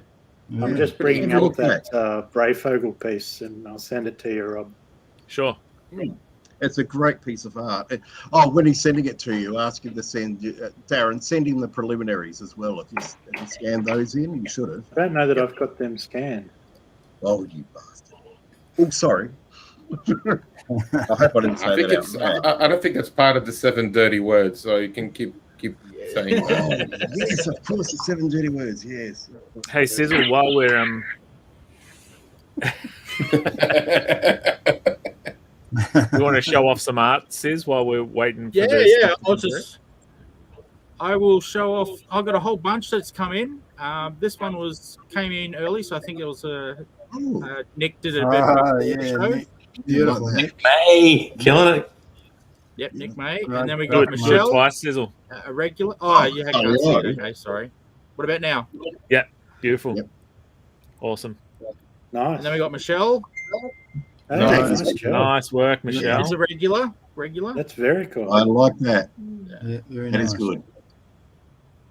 I'm just bringing up that Brayfogle piece, and I'll send it to you, Rob. Sure. It's a great piece of art. Oh, when he's sending it to you, ask him to send Darren, send him the preliminaries as well. If you scan those in, you should have. I don't know that I've got them scanned. Oh, you bastard! Oh, sorry. I hope I didn't say that out loud. I don't think it's part of the 7 dirty words, so you can keep saying that. Yes, of course, the 7 dirty words. Yes. Hey, Sizzle, while we're you want to show off some art, Sis, while we're waiting for I will show off. I've got a whole bunch that's come in. This one came in early, so I think it was Nick did a bit of a show. Beautiful. Nick May, killing it. Yep, Nick May. Good. And then we got Do it Michelle. twice, Sizzle. A regular. Oh, you had to see it. Okay, sorry. What about now? Yeah, beautiful. Yep. Awesome. Nice. And then we got Michelle. Nice work, Michelle. It's a regular. That's very cool. I like that. Yeah, very That nice. is good.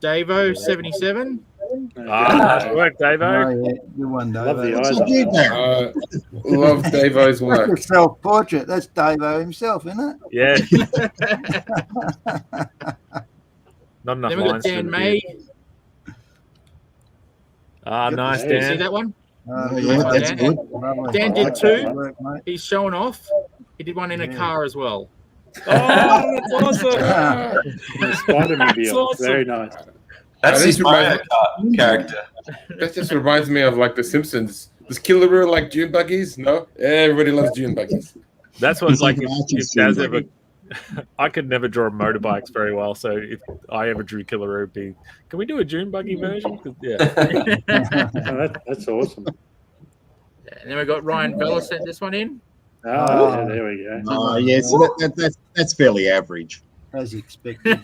Davo 77. Nice work, Davo. Oh, yeah. Good one, Davo. Love the eyes. Love Davo's work. That's a self-portrait. That's Davo himself, isn't it? Yeah. Not enough Then we got lines. Dan May. Nice, See Dan. that one? That's good. Dan did Good 2. work, mate. He's showing off. He did one in a car as well. Oh, that's awesome. The Spider-Mobile. awesome. Very nice. That's his Mario reminds- Kart character. That just reminds me of like The Simpsons. Does Killaroo like dune buggies? No, everybody loves dune buggies. That's what it's like. He's like an If artist, Daz Jim ever, I could never draw motorbikes very well. So if I ever drew Killaroo, it'd be, can we do a dune buggy version? 'Cause, yeah. That's awesome. And then we got Ryan Bella sent this one in. Oh, yeah, there we go. Oh, yeah, so that's fairly average. As expected.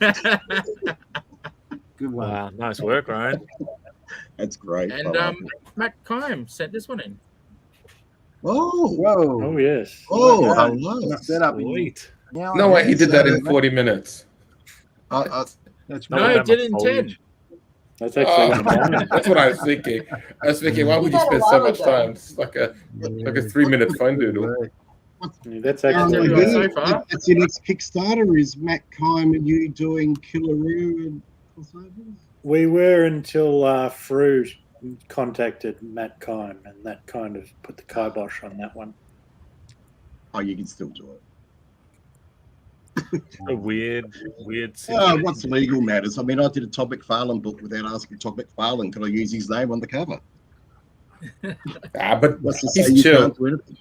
Good one. Wow, nice work, Ryan. That's great. And Matt Kime sent this one in. Oh, Whoa. Oh, yes. oh, hello. Knocked that up in Sweet. now. No way, he did that in 40 minutes. That's Not No, with he that did much it in foliage. 10. That's actually one of mine. That's what I was thinking. I was thinking, why would you spend so much time? It's like a 3-minute phone doodle. That's Oh, actually yeah. yeah, So far. that's your next Kickstarter. Is Matt Kime and you doing Killaroo and crossovers? We were until Fru contacted Matt Kime, and that kind of put the kibosh on that one. Oh, you can still do it. A weird Oh, situation. what's legal matters? I mean, I did a Todd McFarlane book without asking Todd McFarlane, could I use his name on the cover? But What's to say he's you chill. can't do anything?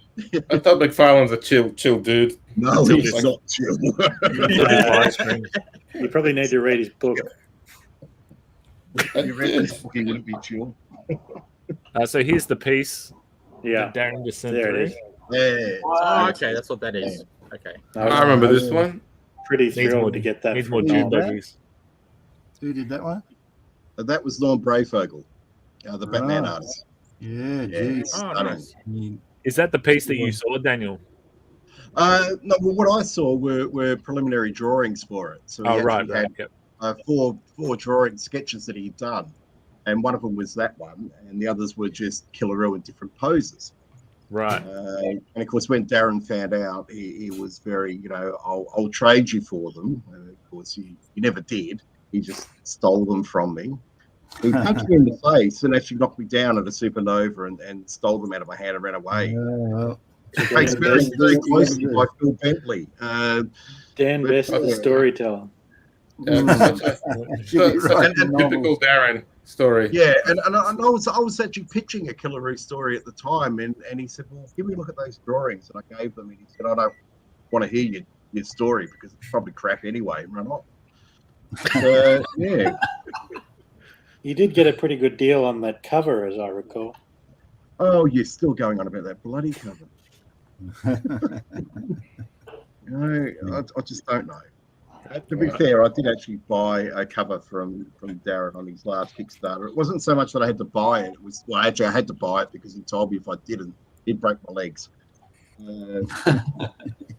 I thought McFarlane's a chill dude. No, he's not chill. You probably need to read his book. You read this book, he wouldn't be chill. So here's the piece Yeah, that Darren just sent there through. it is. Yeah. Oh, okay, that's what that is. Okay. I remember this one. Pretty Needs more, thrilled to get that. needs more from dune Tom. buggies. Who did that one? That was Norm Brayfogle, the Batman Right. artist. Yeah, Yeah, geez. Oh, stunning. nice. Is that the piece that you saw, Daniel? No, well, what I saw were preliminary drawings for it. So he Oh, right, actually right. had Yep. four drawing sketches that he'd done, and one of them was that one, and the others were just Killaroo in different poses. Right. And of course, when Darren found out, he was very, I'll trade you for them. Of course, he never did. He just stole them from me. He punched me in the face and actually knocked me down at a supernova and stole them out of my hand and ran away. Well, Takes very, very closely by Phil Bentley. Dan Best, the storyteller. should be So right. a typical Darren story. Yeah, and I was actually pitching a Killaroo story at the time, and he said, "Well, give me a look at those drawings," and I gave them, and he said, "I don't want to hear your story because it's probably crap anyway," and run off. Yeah. You did get a pretty good deal on that cover, as I recall. Oh, you're still going on about that bloody cover. I just don't know. To be fair, I did actually buy a cover from Darren on his last Kickstarter. It wasn't so much that I had to buy it. It was actually I had to buy it because he told me if I didn't, he'd break my legs. You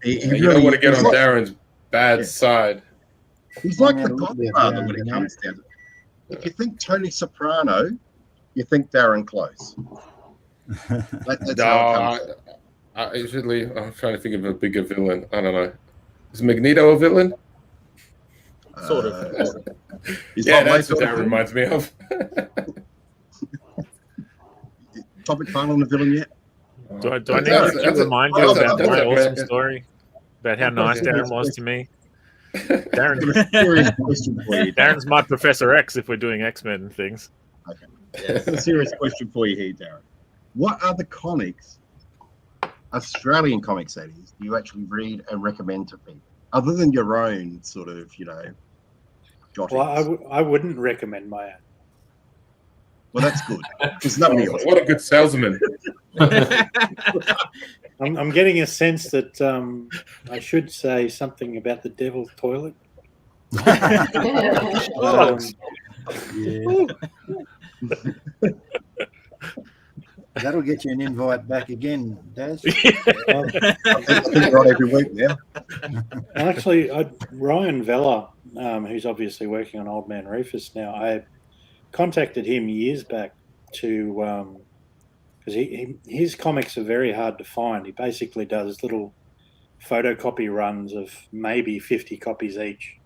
don't want to get on Darren's bad side. He's like the Godfather when it comes down to it. If you think Tony Soprano, you think Darren Close. That's how it comes. I'm trying to think of a bigger villain. I don't know. Is Magneto a villain? Sort of. Yeah, that's what that reminds me of. Todd McFarlane a villain yet? Do I need to remind you about my awesome story about how nice Darren was to me? Darren's my Professor X if we're doing X-Men and things. Okay. Yes. A serious question for you here, Darren. What other comics, Australian comics that is, do you actually read and recommend to people? Other than your own sort of, jottings? Well, I wouldn't recommend my own. Well, that's good. There's nobody else. What a good salesman. I'm getting a sense that I should say something about the devil's toilet. That'll get you an invite back again, Daz. Right every week now. Actually, Ryan Vella, who's obviously working on Old Man Rufus now, I contacted him years back to because his comics are very hard to find. He basically does little photocopy runs of maybe 50 copies each,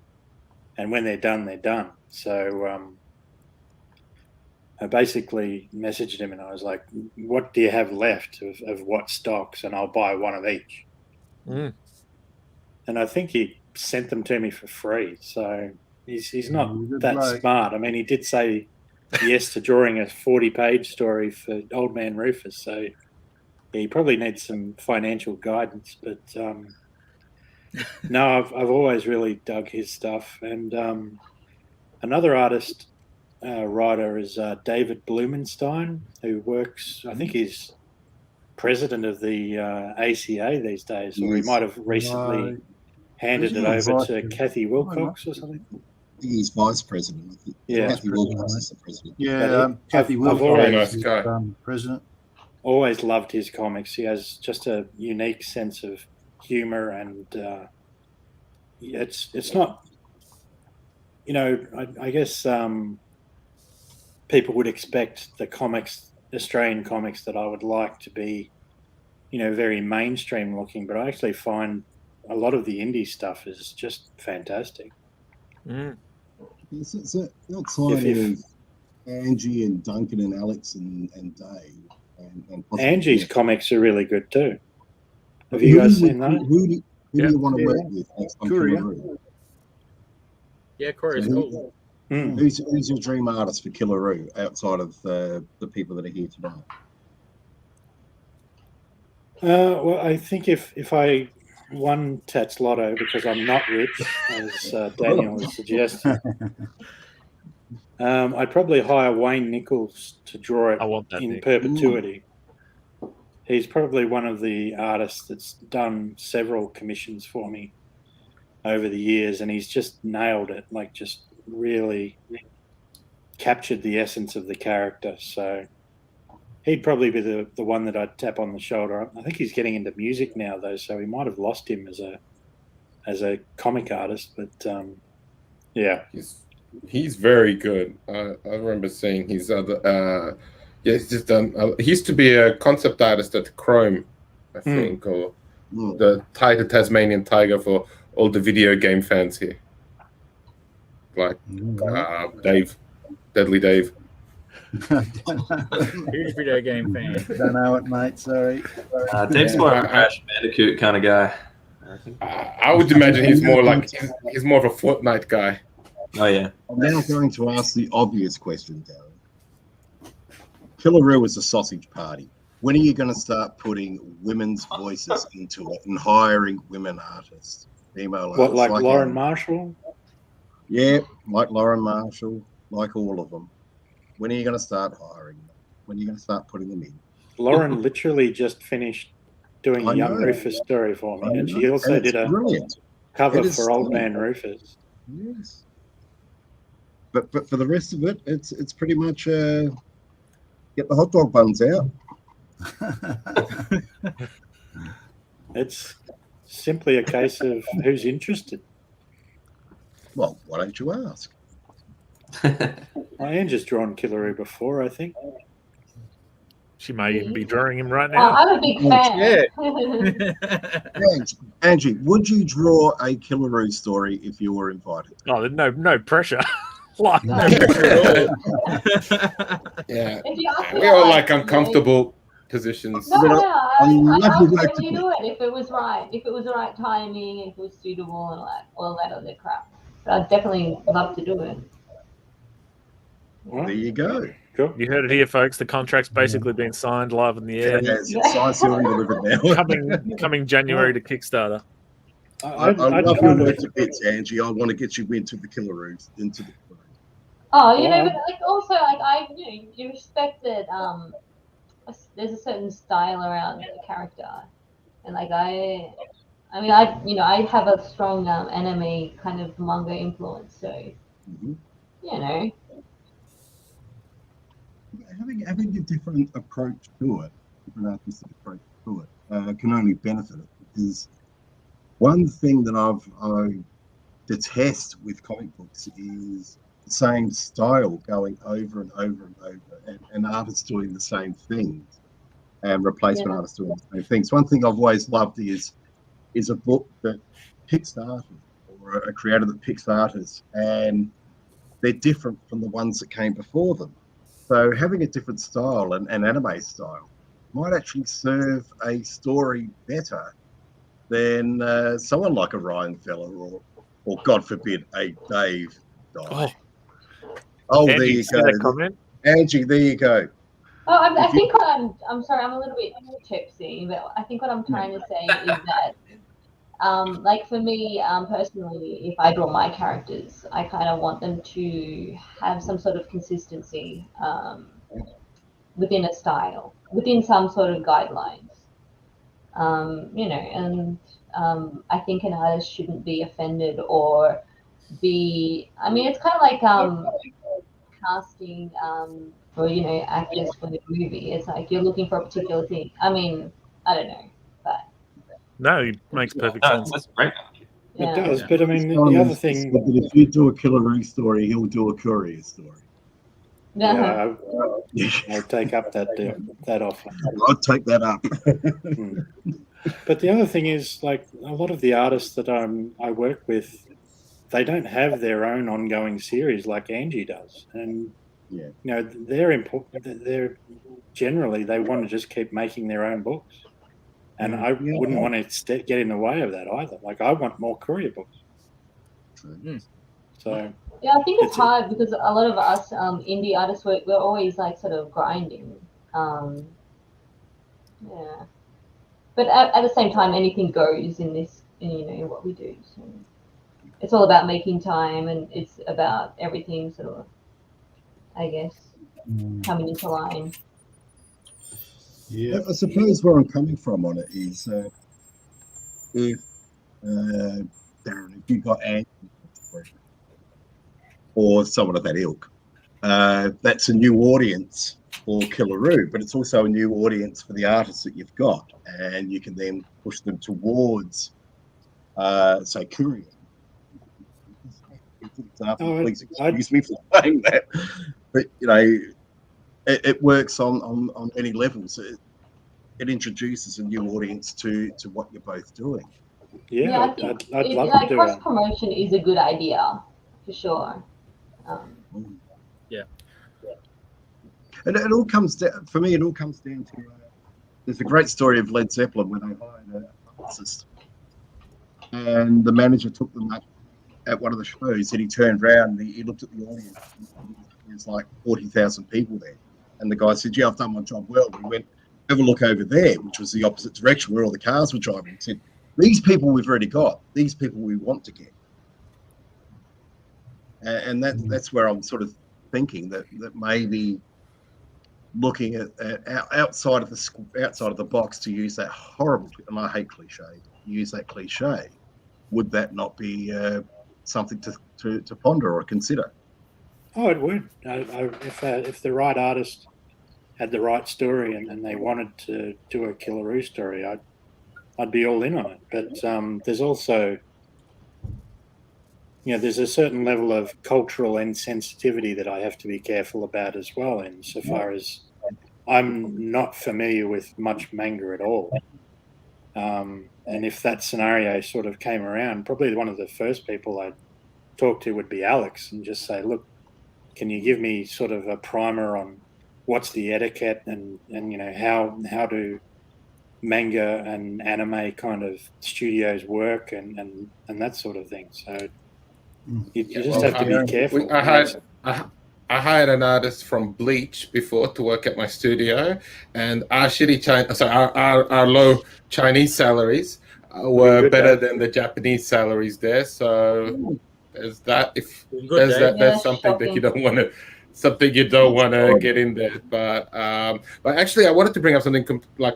and when they're done, they're done. So I basically messaged him and I was like, what do you have left of what stocks? And I'll buy one of each. Mm. And I think he sent them to me for free. So he's not that bloke. smart. I mean, he did say yes to drawing a 40-page story for Old Man Rufus. So he probably needs some financial guidance. But no, I've always really dug his stuff. And another artist, writer is David Blumenstein, who works, I think he's president of the ACA these days, or he might have recently handed it over to Kathy Wilcox or something. He's vice president. Yeah. Kathy Wilcox is the president. Yeah, Kathy Wilcox is president. Always loved his comics. He has just a unique sense of humor, and it's not, I guess people would expect the Australian comics that I would like to be, very mainstream looking, but I actually find a lot of the indie stuff is just fantastic. Mm. So outside of Angie and Duncan and Alex and Dave, and Angie's comics are really good too. Have you guys seen that? Who do you want to work with next on Killaroo? Yeah, Corey's cool. Who's your dream artist for Killaroo outside of the people that are here tonight? Well, I think if I won Tats Lotto, because I'm not rich, as Daniel has suggested, I'd probably hire Wayne Nichols to draw it in perpetuity. He's probably one of the artists that's done several commissions for me over the years, and he's just nailed it, like just really captured the essence of the character. So he'd probably be the one that I'd tap on the shoulder. I think he's getting into music now, though, so we might have lost him as a comic artist. But yeah, he's very good. I remember seeing his other. He's just done. He used to be a concept artist at Chrome, I think, or the Tasmanian Tiger for all the video game fans here. Like Dave, Deadly Dave. Huge video game fan. Don't know it, mate. Sorry. Dave's more of a Crash Bandicoot kind of guy. I would imagine he's more like he's more of a Fortnite guy. Oh yeah. I'm now going to ask the obvious question, Darren. Killaroo is a sausage party. When are you going to start putting women's voices into it and hiring women artists, female artists? What, like Lauren Marshall? Yeah, like Lauren Marshall, like all of them. When are you going to start hiring them? When are you going to start putting them in? Lauren literally just finished doing a Young Rufus story for me, and she also did her cover It is for Old stunning. Man Rufus. Yes. But for the rest of it, it's pretty much get the hot dog buns out. It's simply a case of who's interested. Well, why don't you ask? I am just drawn Killaroo before, I think. She may even be drawing him right Oh, now. I'm a big fan. Angie, would you draw a Killaroo story if you were invited? Oh, no pressure. Like, no No. pressure at all. Yeah. If you ask me We that, all like, like uncomfortable positions. No, But no, I I love would your totally do it if it was right. If it was the right timing, if it was suitable, and all that other crap. But I'd definitely love to do it. There you go. Cool. You heard it here, folks. The contract's basically been signed live in the air. It has. It's signed, sealed, and delivered now. coming January to Kickstarter. I love your work to bits, Angie. I want to get you into the Killaroos, into the Killaroos. Oh, but like also like I, you respect that. There's a certain style around the character, and like I have a strong anime kind of manga influence, so Having a different approach to it, different artistic approach to it, can only benefit it, because one thing that I detest with comic books is the same style going over and over and over, and artists doing the same things, and replacement artists doing the same things. One thing I've always loved is a book that picks artists, or a creator that picks artists, and they're different from the ones that came before them. So having a different style, an anime style, might actually serve a story better than someone like a Ryan Feller, or God forbid, a Dave Dye. Oh, Angie, there you see go. that comment? Angie, there you go. Oh, I think what I'm sorry, I'm a little bit tipsy, but I think what I'm trying to say is that, like for me personally, if I draw my characters, I kind of want them to have some sort of consistency within a style, within some sort of guidelines. And I think an artist shouldn't be offended or be. I mean, it's kind of like casting for actors for the movie. It's like you're looking for a particular thing. I mean, I don't know, but no, it makes perfect sense. That's great. It does, but I mean, the other thing. But if you do a Killaroo story, he'll do a Courier story. Yeah, I'll take up that offer. I'll take that up. But the other thing is, like a lot of the artists that I work with, they don't have their own ongoing series like Angie does, and they're important. They're generally they want to just keep making their own books, and I wouldn't want to get in the way of that either. Like I want more Courier books. So yeah, I think it's hard because a lot of us indie artists we're always like sort of grinding. But at the same time, anything goes in this, in what we do. So it's all about making time, and it's about everything sort of, I guess, coming into line. Yeah, I suppose where I'm coming from on it is if Darren, if you got Angie or someone of that ilk, that's a new audience for Killaroo, but it's also a new audience for the artists that you've got, and you can then push them towards, say, Courier. Please excuse me for saying that, but it works on many levels. It introduces a new audience to what you're both doing. Yeah, I think I'd love to do cross promotion is a good idea for sure. Yeah. And it all comes down, for me, it all comes down to, there's a great story of Led Zeppelin where they hired a publicist, and the manager took them up at one of the shows, and he turned around and he looked at the audience, and there's like 40,000 people there. And the guy said, yeah, I've done my job well. We went, have a look over there, which was the opposite direction where all the cars were driving. He said, these people we've already got, these people we want to get. And that's where I'm sort of thinking that maybe looking at outside of the box, to use that horrible, and I hate cliche, use that cliche, would that not be something to ponder or consider? Oh, it would. If the right artist had the right story and they wanted to do a Killaroo story, I'd be all in on it. But there's also, there's a certain level of cultural insensitivity that I have to be careful about as well, insofar as I'm not familiar with much manga at all. And if that scenario sort of came around, probably one of the first people I'd talk to would be Alex and just say, look, can you give me sort of a primer on what's the etiquette and how do manga and anime kind of studios work and that sort of thing. So you just have to be careful. I hired an artist from Bleach before to work at my studio, and our our low Chinese salaries were better than the Japanese salaries there. So there's that. If there's something that you don't want to get in there. But actually, I wanted to bring up something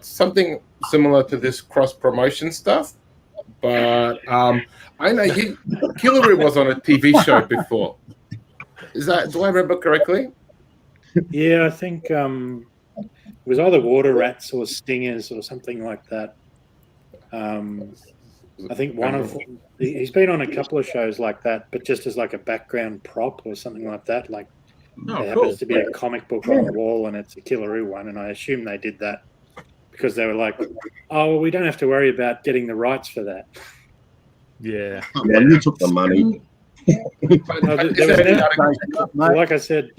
something similar to this cross promotion stuff. But I know Killaroo was on a TV show before. Do I remember correctly? Yeah, I think it was either Water Rats or Stingers or something like that. I think he's been on a couple of shows like that, but just as like a background prop or something like that. Like there happens to be a comic book on the wall and it's a Killaroo one, and I assume they did that because they were like, oh, well, we don't have to worry about getting the rights for that. Yeah. Well, you took the money. Like I said,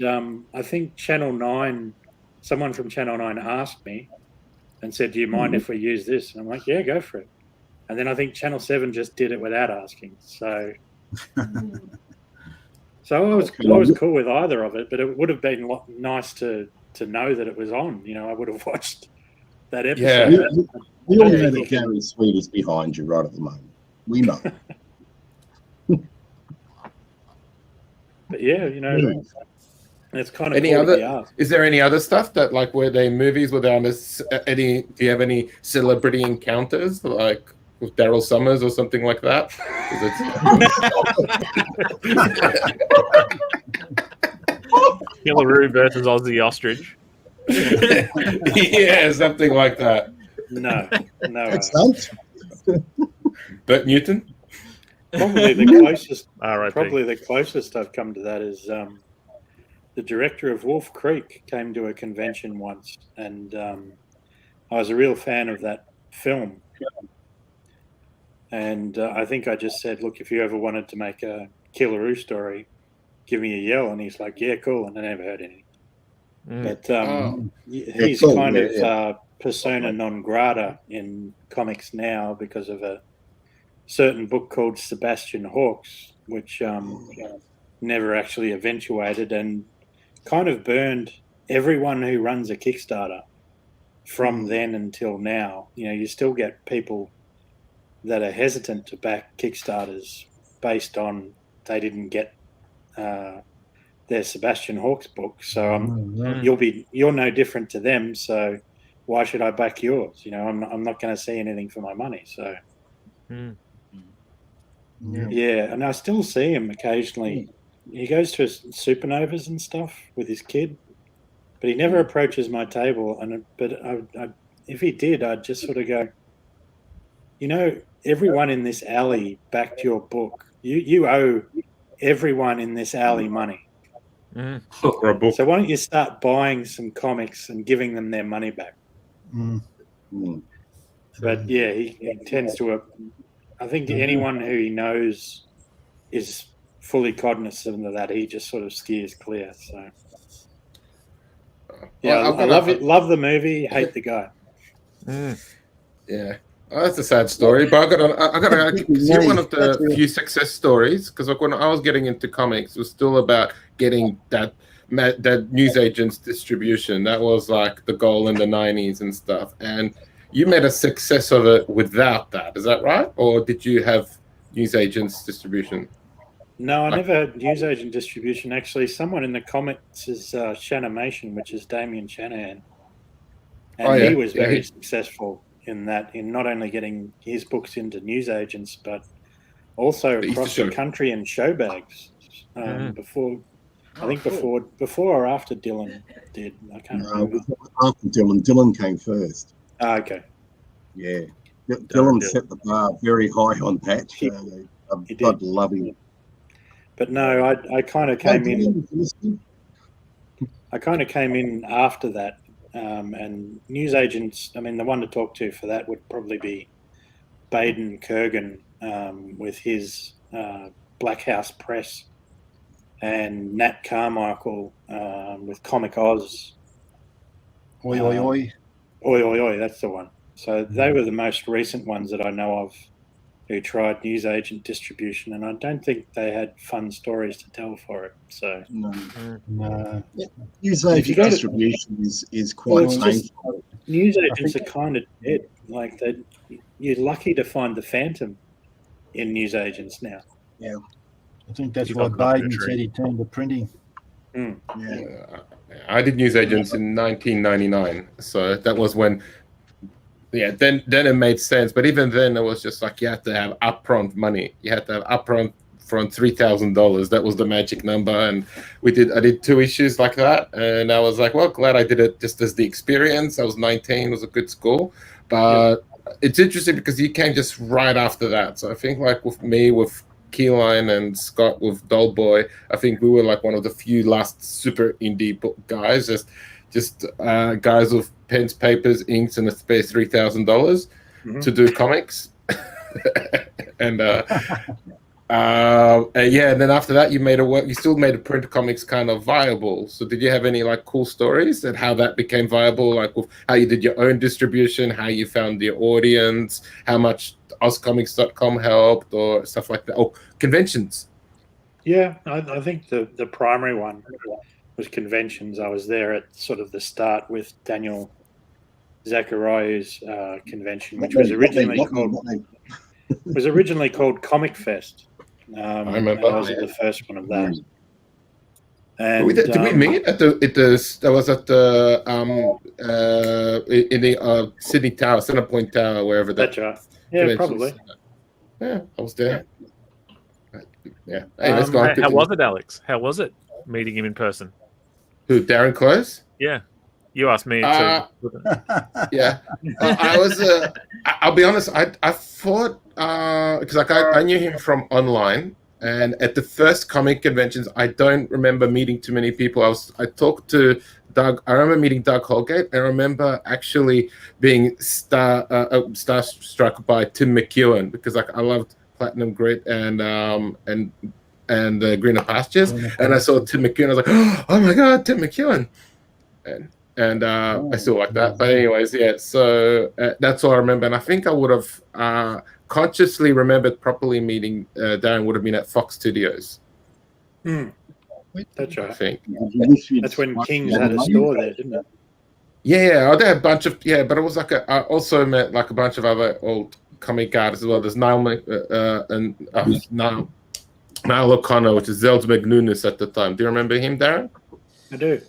I think Channel 9, someone from Channel 9 asked me and said, do you mind if we use this? And I'm like, yeah, go for it. And then I think Channel 7 just did it without asking. So I was cool with either of it, but it would have been nice to know that it was on. I would have watched that episode. Yeah. We all know that Gary Sweet is behind you right at the moment. We know. But yeah, it's kind of cool. Is there any other stuff that were they movies? Were there any? Do you have any celebrity encounters like with Daryl Summers or something like that? Killaroo versus Aussie Ostrich. Yeah, something like that. No. Bert Newton. Probably the closest I've come to that is the director of Wolf Creek came to a convention once, and I was a real fan of that film. And I think I just said, look, if you ever wanted to make a Killaroo story, give me a yell. And he's like, yeah, cool. And I never heard anything. But he's kind of persona non grata in comics now because of a certain book called Sebastian Hawks, which never actually eventuated and kind of burned everyone who runs a Kickstarter from then until now. You still get people that are hesitant to back Kickstarters based on they didn't get their Sebastian Hawks book. So you're no different to them. So why should I back yours? I'm not going to see anything for my money. So. Yeah, and I still see him occasionally. He goes to supernovas and stuff with his kid, but he never approaches my table. But if he did, I'd just sort of go, everyone in this alley backed your book. You owe everyone in this alley money. For a book. So why don't you start buying some comics and giving them their money back? But yeah, he tends to. I think anyone who he knows is fully cognizant of that. He just sort of steers clear. So, yeah, I love the movie. Hate the guy. Yeah, that's a sad story. But I got you're one of the few success stories because when I was getting into comics, it was still about getting that newsagent's distribution. That was like the goal in the 90s and stuff. And you made a success of it without that. Is that right? Or did you have newsagent's distribution? No, I never had newsagent distribution. Actually, someone in the comics is Shanimation, which is Damien Shanahan. And he was very successful in that, in not only getting his books into newsagents, but Also They used to across show- the country in show bags. Before, Before, I think before or after Dylan did. I can't remember. After Dylan came first. Okay. Yeah. Dylan set the bar very high on that. I'd love him. But no, I kind of came in. I kind of came in after that, and newsagents. I mean, the one to talk to for that would probably be Baden Kurgan with his Black House Press, and Nat Carmichael with Comic Oz. Oi, oi, oi. Oi, oi, oi, that's the one. So they were the most recent ones that I know of who tried newsagent distribution, and I don't think they had fun stories to tell for it. So no. Newsagent distribution is quite painful. Newsagents are kind of dead. Like you're lucky to find the Phantom in newsagents now. Yeah, I think that's why Biden said he turned to printing. Yeah. I did newsagents in 1999, so that was when. Yeah, then it made sense, but even then it was just like you had to have upfront money. You had to have upfront $3,000. That was the magic number, and I did 2 issues like that, and I was like, well, glad I did it just as the experience. I was 19, it was a good score, but it's interesting because you came just right after that. So I think like with me, with Keyline and Scott with Doll Boy, I think we were like one of the few last super indie book guys, just guys with pens, papers, inks, and a spare $3,000 to do comics. And and then after that, you still made a print comics kind of viable. So did you have any like cool stories and how that became viable, like with how you did your own distribution, how you found your audience, how much OzComics.com helped, or stuff like that, or conventions? Yeah, I think the primary one was conventions. I was there at sort of the start with Daniel Zachariah's convention, which was originally called Comic Fest. I remember. I was at the first one of that. And did we meet at the? That was at the in the Sydney Tower, Centrepoint Tower, wherever that. That's right. Yeah, probably. Yeah, I was there. Yeah. Hey, let's go. How was it, Alex? How was it meeting him in person? Who, Darren Close? Yeah, you asked me too. Yeah, I was. I'll be honest. I thought because I knew him from online, and at the first comic conventions, I don't remember meeting too many people. I talked to Doug. I remember meeting Doug Holgate. I remember actually being starstruck by Tim McEwen because like I loved Platinum Grit and Greener Pastures, and I saw Tim McEwen. I was like, oh my god, Tim McEwen, and I still like that. But anyways, yeah. So that's all I remember, and I think I would have consciously remembered properly meeting Darren would have been at Fox Studios. That's right. I think that's when King's had a store there, didn't it? Yeah, I had a bunch of but it was like I also met like a bunch of other old comic artists as well. There's Niall O'Connor, which is Zelda McNunis at the time. Do you remember him, Darren? I do.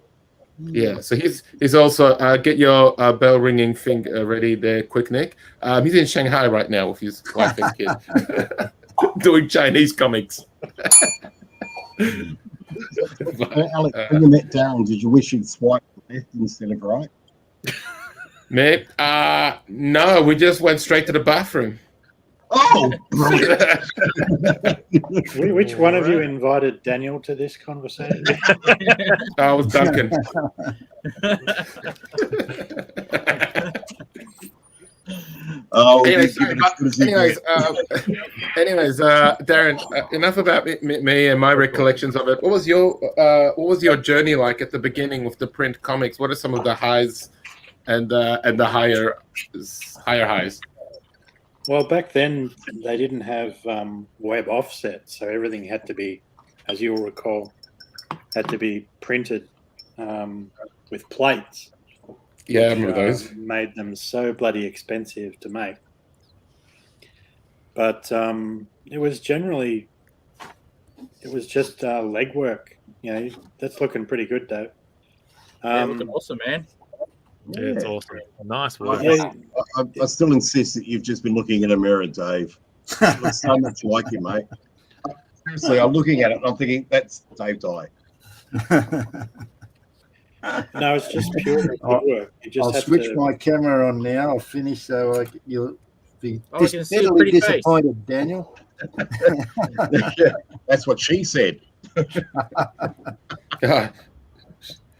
Yeah, so he's also get your bell ringing thing ready there, quick, Nick. He's in Shanghai right now with his wife and kid, doing Chinese comics. Alex, when you met Darren, did you wish you'd swipe left instead of right? Mate, no, we just went straight to the bathroom. Oh, which one of you invited Daniel to this conversation? I was Duncan. Anyways, Darren, enough about me and my recollections of it. What was your journey like at the beginning with the print comics? What are some of the highs and the higher highs? Well, back then they didn't have web offset, so everything had to be, as you'll recall, had to be printed with plates. Yeah, I remember those. Made them so bloody expensive to make. But it was just legwork. You know, that's looking pretty good, though. Looking awesome, man. Yeah, it's awesome. Nice work. I still insist that you've just been looking in a mirror, Dave. Looks so much like him, mate. Seriously, I'm looking at it and I'm thinking, that's Dave Dye. No, it's just pure work. You just I'll have switch to... my camera on now. I'll finish so you'll be I can see a steadily pretty face. disappointed, Daniel. Yeah, that's what she said. God.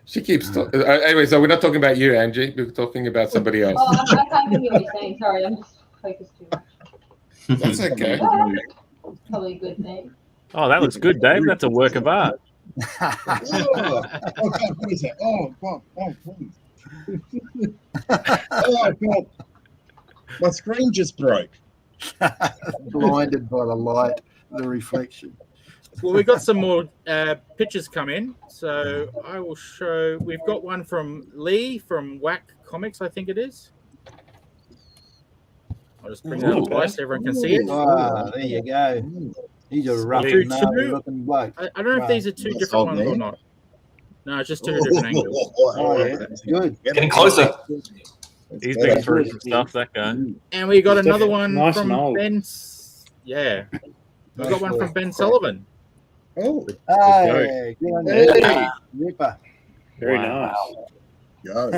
She keeps talking. Anyway, so we're not talking about you, Angie. We're talking about somebody else. Oh, I can't even hear what you're saying. Sorry, I'm just focused too much. That's okay. Probably a good thing. Oh, that looks good, Dave. That's a work of art. Oh, God, what is that? Oh, God, please. Oh, God. My screen just broke. Blinded by the light, the reflection. Well, we've got some more pictures come in, so I will show. We've got one from Lee from Whack Comics, I think it is. I'll just bring that up twice so everyone can see it. Ah, there you go. He's a rough and gnarly looking bloke. I don't know if these are two different ones or not. No, it's just two different angles. Oh, yeah. Good. Getting closer. He's been through some stuff, that guy. And we got another one nice from and old. Ben. Yeah. We got one from Ben Sullivan. Oh, Hey, good on you. Hey. Ripper. Very Wow. nice. go.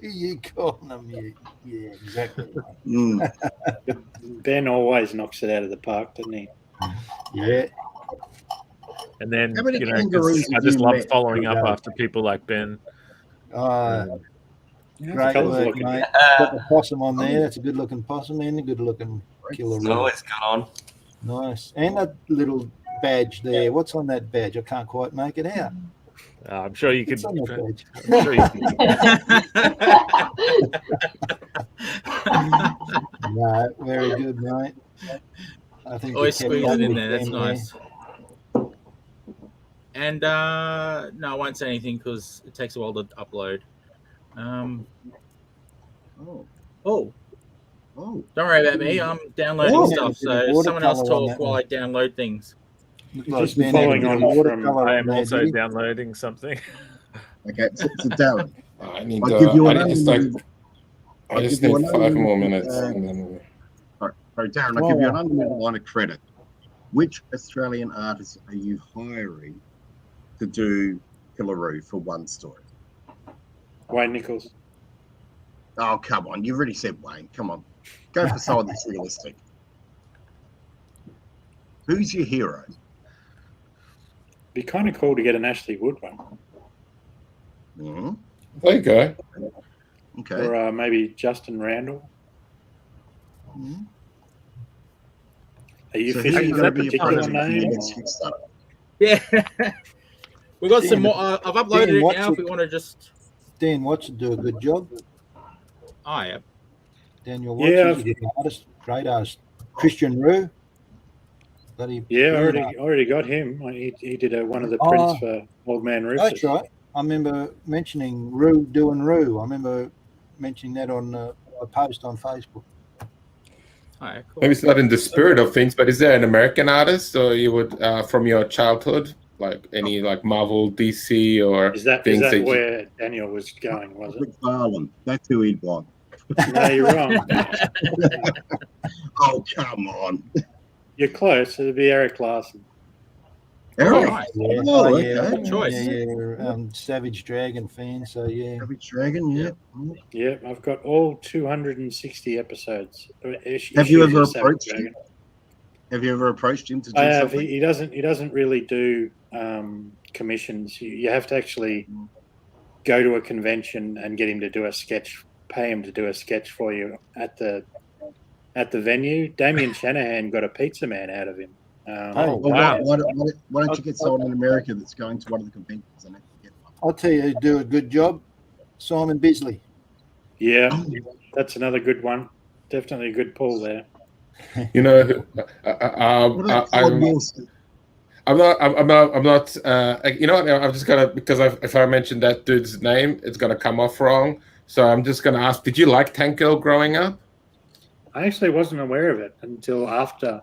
You call them, yeah, exactly. Ben always knocks it out of the park, doesn't he? Yeah. And then, How many you know, 'cause kangaroos I have just you love met? following up after people like Ben. Great work, mate. Got the possum on there. That's a good looking possum and a good looking killer. It's always gone on. Nice. And that little badge there. What's on that badge? I can't quite make it out. I'm sure you could. What's on that badge? I'm sure you could. No, very good, mate. I think Always you kept squeeze up it in with there. That's them nice. And no, I won't say anything because it takes a while to upload. Oh, don't worry about me. I'm downloading stuff. So someone else talk while I download things. Just following on from... I am also downloading something. Okay, so Darren, I need. I'll give you I an just unlimited- I just I'll give need you 5 an more unlimited, minutes. And then Sorry, Darren, I'll give you an unlimited line of credit. Which Australian artists are you hiring to do Killaroo for one story? Wayne Nichols. Oh, come on. You've already said Wayne. Come on. Go for someone that's realistic. Who's your hero? Be kind of cool to get an Ashley Wood one. Mm-hmm. there you go. Okay. Or maybe Justin Randall. Mm-hmm. Are you So fishing who's for a gonna be a particular part of the name? next Kickstarter? Yeah. We got some Dan, more. I've uploaded Dan, it what's now. If we want to just. Dan Watts would do a good job. Oh, yeah. Daniel Watts Yeah. is a good artist, great artist. Christian Rue. Bloody Yeah, brilliant already got him. He did one of the prints for Old Man Rufus. That's right. I remember mentioning Rue doing Rue. I remember mentioning that on a post on Facebook. Cool. Maybe it's not in the spirit of things, but is there an American artist, or you would from your childhood, like any like Marvel, DC, or Is that where Daniel was going? Was it? McFarlane. That's who he'd want. No, you're wrong. Oh, come on. You're close. It'd be Eric Larson. Eric? Nice. Yeah, Oh, yeah, okay. Good choice. yeah. Savage Dragon fan, so yeah. Savage Dragon, yeah. Yeah, I've got all 260 episodes. Have you ever issues of Savage approached him? Dragon. Have you ever approached him to do I have. something? He doesn't really do commissions. You have to actually go to a convention and get him to do a sketch. Pay him to do a sketch for you at the venue. Damien Shanahan got a pizza man out of him. Well, why don't you get someone in America that's going to one of the conventions and get one? I'll tell you who do a good job. Simon Bisley. Yeah, that's another good one. Definitely a good pull there. You know, What about Todd Wilson? I'm not. You know what? I'm just gonna, because if I mention that dude's name, it's gonna come off wrong. So I'm just gonna ask: did you like Tank Girl growing up? I actually wasn't aware of it until after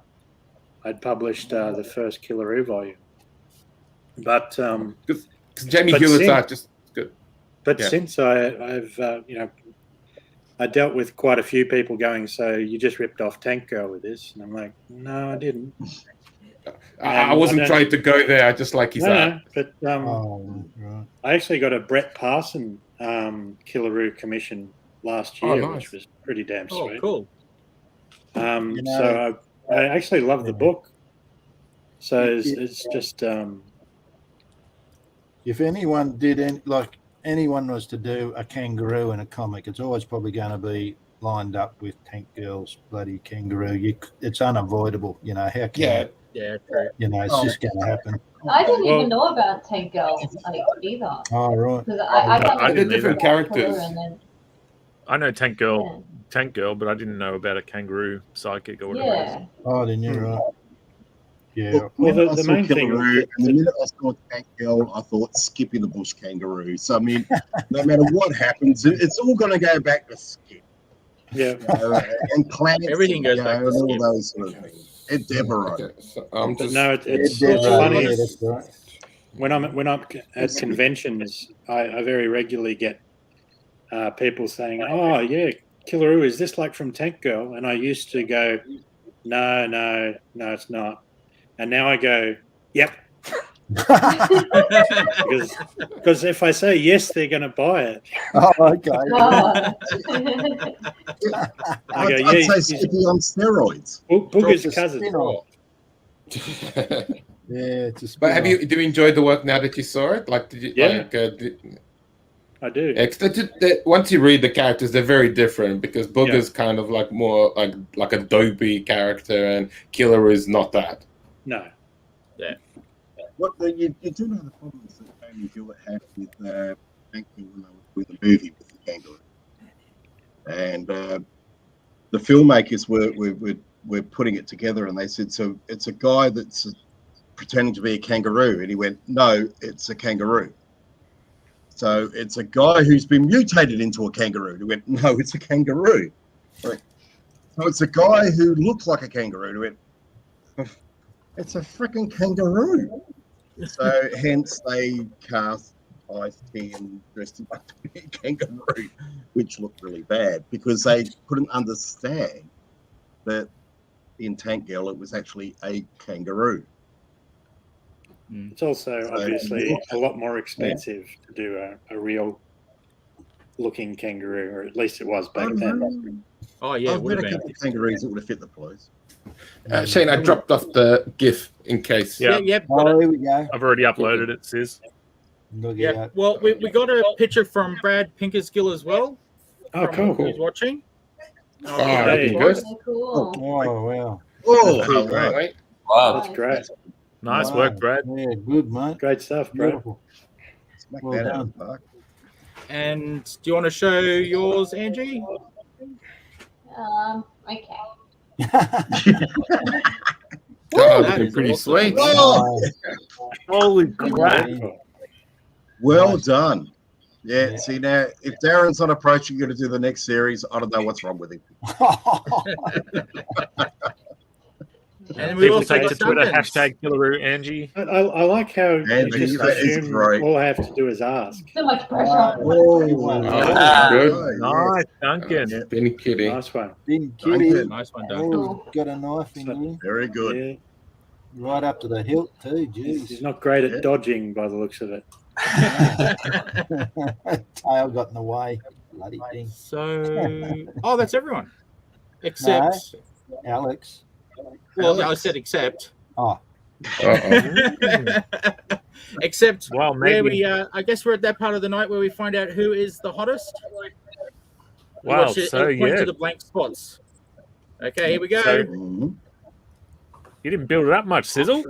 I'd published the first Killaroo volume. But Jamie Hewlett's art just good. But Yeah. since I've I dealt with quite a few people going, so you just ripped off Tank Girl with this. And I'm like, no, I didn't. I wasn't trying to go there. I just like his art. But I actually got a Brett Parson Killaroo commission last year, which was pretty damn sweet. Oh, cool. So I actually love the book. So it's just... if anyone anyone was to do a kangaroo in a comic, it's always probably going to be lined up with Tank Girl's bloody kangaroo. It's unavoidable, how can true. It's just going to happen. I didn't even know about Tank Girl either. Oh, right. Because I did different characters. I know Tank Girl, but I didn't know about a kangaroo sidekick or whatever. Yeah. Oh, didn't you? Right. Yeah. Look, Well, when I the saw main thing- Killaroo, and the minute I saw Tank Girl, I thought Skippy the Bush Kangaroo. So I mean, no matter what happens, it's all going to go back to Skip. Yeah. And Clancy, Everything goes back to and all Skip. those sort of things. It's Devereaux. Okay, so I'm just, No, it's Devereaux, funny. yeah, that's right. When I'm at conventions, I very regularly get people saying, "Oh yeah, Killaroo, is this like from Tank Girl?" And I used to go, "No, it's not." And now I go, "Yep," because if I say yes, they're going to buy it. Oh, okay. I go, I'd "Yeah, say Skippy on steroids. Booger's Drop the cousin." spin off. Yeah, it's a but do you enjoy the work now that you saw it? Like, did you? Yeah. Like, I do. Once you read the characters, they're very different because Booger's kind of like more like a dopey character, and Killer is not that. No. Yeah. What you do know the problems that Tony Hewitt had with Tank Girl when they were doing the movie with the kangaroo, and the filmmakers were putting it together, and they said, so it's a guy that's pretending to be a kangaroo, and he went, no, it's a kangaroo. So it's a guy who's been mutated into a kangaroo. And he went, no, it's a kangaroo. Right. So it's a guy who looks like a kangaroo. And he went, it's a freaking kangaroo. So hence they cast Ice-T and dressed him up to be a kangaroo, which looked really bad because they couldn't understand that in Tank Girl it was actually a kangaroo. It's also obviously a lot more expensive to do a real looking kangaroo, or at least it was back then. Oh yeah, I've met a couple of kangaroos that would have fit the place. Shane, I dropped off the GIF in case. Yep. Oh, here we go. I've already uploaded it, Sis. Look at Yeah. that. Well, we got a picture from Brad Pinkersgill as well. Oh, from cool. Who's watching? Oh, looking good. Cool. Oh, wow. Oh, Cool, hello. right? Wow. That's great. Nice Wow. work, Brad. Yeah, good, mate. Great stuff, Brad. Beautiful. Smack Well that out done. of the park. And do you want to show yours, Angie? Okay. Oh, that looking is pretty awesome. sweet. Oh, Holy crap. well done. Yeah, see now, if Darren's not approaching you to do the next series, I don't know what's wrong with him. And we People also take got to Twitter, Duncan. #Killaroo Angie. I like how you Angie, just that is assume great. all I have to do is ask. So much pressure. Oh, good. Nice, Duncan. Yeah, Been kidding. Nice one. Been kidding. Nice one, Duncan. Oh, got a knife in there. very good. Yeah. Right up to the hilt, too. He's Jeez. not great at Yeah. dodging by the looks of it. Tail got in the way. Bloody thing. So, that's everyone. Except, Alex. well, I said except. Oh, Uh-oh. Except Well, where maybe. we, I guess we're at that part of the night where we find out who is the hottest. Wow, Watch it, so point yeah. to the blank spots. Okay, here we go. So- Mhm. You didn't build it up much, Sizzle.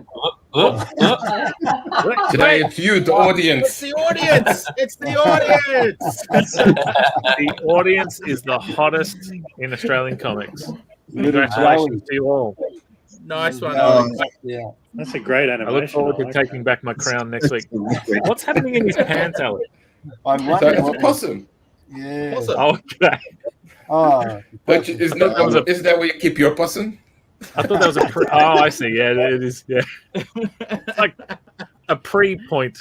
Today it's you, the It's audience. the audience. It's the audience. The audience is the hottest in Australian comics. little Congratulations Joey. to you all. Nice one, Oh, Alex. Yeah. That's a great I animation. look forward to like taking that. back my crown next week. What's happening in his pants, Alex? I So wonder it's a what. possum. Yeah. Awesome. Oh, okay. Oh, But is thought that was a- that where you keep your possum? I thought that was a pre. Oh, I see. Yeah, it is. Yeah, it's like a pre-point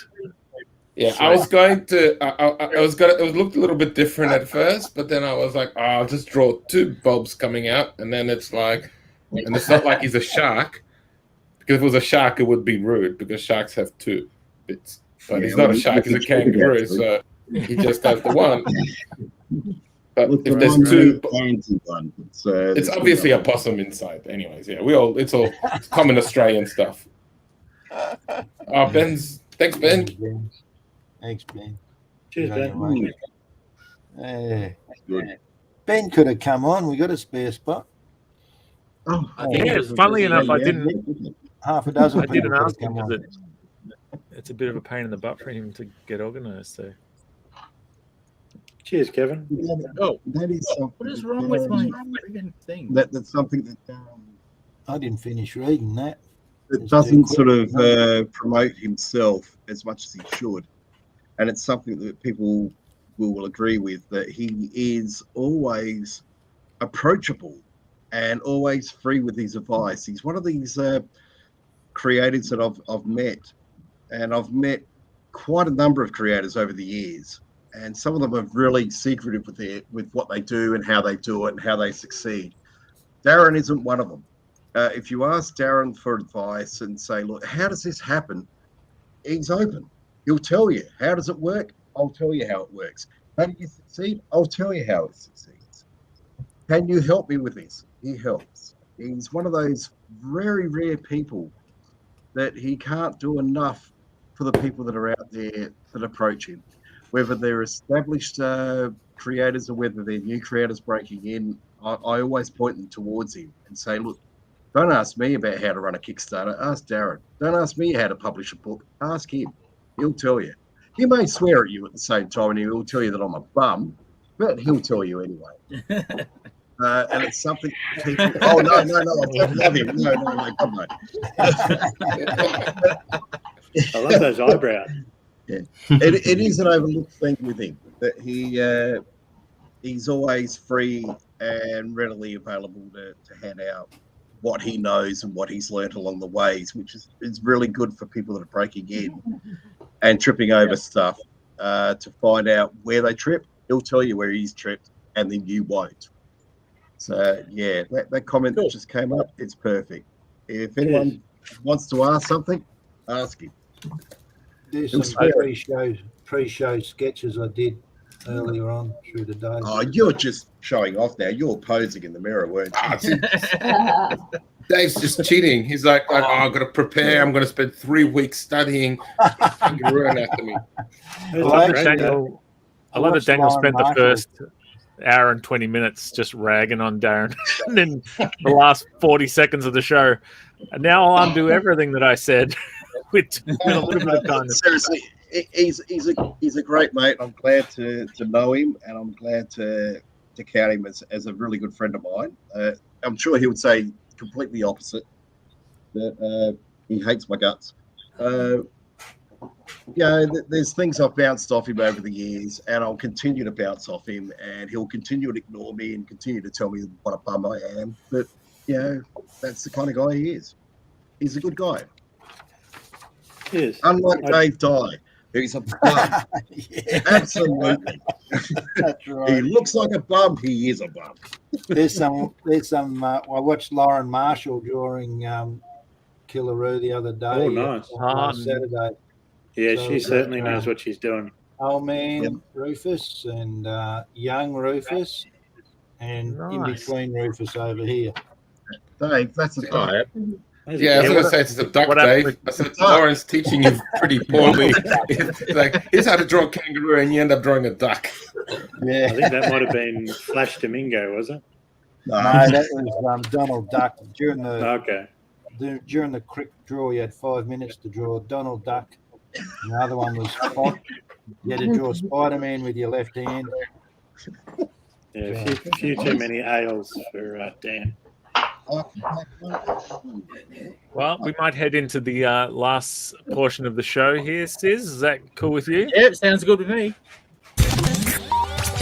Yeah, I was going to. I was gonna. It looked a little bit different at first, but then I was like, oh, I'll just draw two bulbs coming out, and then it's like, and it's not like he's a shark, because if it was a shark, it would be rude because sharks have two bits. But he's not a shark; he's a kangaroo, so he just has the one. But if there's two, it's obviously a possum inside. Anyways, yeah, it's all common Australian stuff. Oh, thanks, Ben. Thanks, Ben. Cheers, Ben. Ben could have come on. We got a spare spot. Yeah, funnily enough, I didn't. Half a dozen. I didn't ask him because it's a bit of a pain in the butt for him to get organised. So, cheers, Kevin. That is something. What is wrong with my friggin' thing? That's something that I didn't finish reading that. It doesn't sort of promote himself as much as he should, and it's something that people will agree with, that he is always approachable and always free with his advice. He's one of these creators that I've met, and I've met quite a number of creators over the years, and some of them are really secretive with what they do and how they do it and how they succeed. Darren isn't one of them. If you ask Darren for advice and say, look, how does this happen? He's open. He'll tell you. How does it work? I'll tell you how it works. How do you succeed? I'll tell you how it succeeds. Can you help me with this? He helps. He's one of those very rare people that he can't do enough for the people that are out there that approach him. Whether they're established creators or whether they're new creators breaking in, I always point them towards him and say, look, don't ask me about how to run a Kickstarter. Ask Darren. Don't ask me how to publish a book. Ask him. He'll tell you. He may swear at you at the same time, and he'll tell you that I'm a bum, but he'll tell you anyway. And it's something people... Oh, no, I don't love him. No, come on. I love those eyebrows. Yeah. It is an overlooked thing with him, that he's always free and readily available to hand out what he knows and what he's learnt along the ways, which is really good for people that are breaking in and tripping over stuff to find out where they trip. He'll tell you where he's tripped, and then you won't. So, yeah, that comment that just came up, it's perfect. If anyone wants to ask something, ask him. There's some pre-show sketches I did earlier on through the day. Oh, you're just showing off now. You're posing in the mirror, weren't you? Dave's just cheating. He's like, oh, I've got to prepare. I'm going to spend 3 weeks studying kangaroo anatomy. I love that Daniel spent the first hour and 20 minutes just ragging on Darren, and then the last 40 seconds of the show. And now I'll undo everything that I said with a little bit of time. Seriously, he's a great mate. I'm glad to know him, and I'm glad to count him as a really good friend of mine. I'm sure he would say completely opposite, that he hates my guts. There's things I've bounced off him over the years, and I'll continue to bounce off him, and he'll continue to ignore me and continue to tell me what a bum I am. But, that's the kind of guy he is. He's a good guy. Yes. Unlike Dave Dye, who's a bum. Absolutely. That's right. He looks like a bum. He is a bum. There's some. I watched Lauren Marshall drawing Killaroo the other day. Oh, nice. Last Saturday. Yeah, she certainly knows what she's doing. Old Man Rufus and young Rufus, and in between Rufus over here. Dave, that's a guy. Yeah, I was going to say it's a duck, Dave. I said Lauren's teaching you pretty poorly. It's like, here's how to draw a kangaroo, and you end up drawing a duck. Yeah, I think that might have been Flash Domingo, was it? No, that was Donald Duck. During the crick draw, you had 5 minutes to draw Donald Duck. And the other one was Spot. You had to draw Spider-Man with your left hand. Yeah, a few too many ales for Dan. Well, we might head into the last portion of the show here, Stiz. Is that cool with you? Yeah, sounds good with me.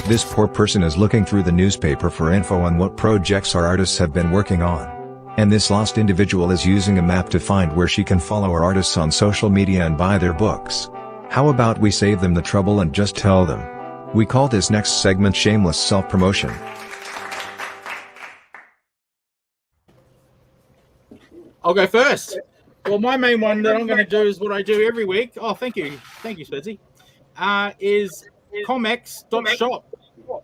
This poor person is looking through the newspaper for info on what projects our artists have been working on. And this lost individual is using a map to find where she can follow our artists on social media and buy their books. How about we save them the trouble and just tell them? We call this next segment shameless self-promotion. I'll go first. Well, my main one that I'm going to do is what I do every week. Oh, thank you, Spezzy. Is ComX.shop.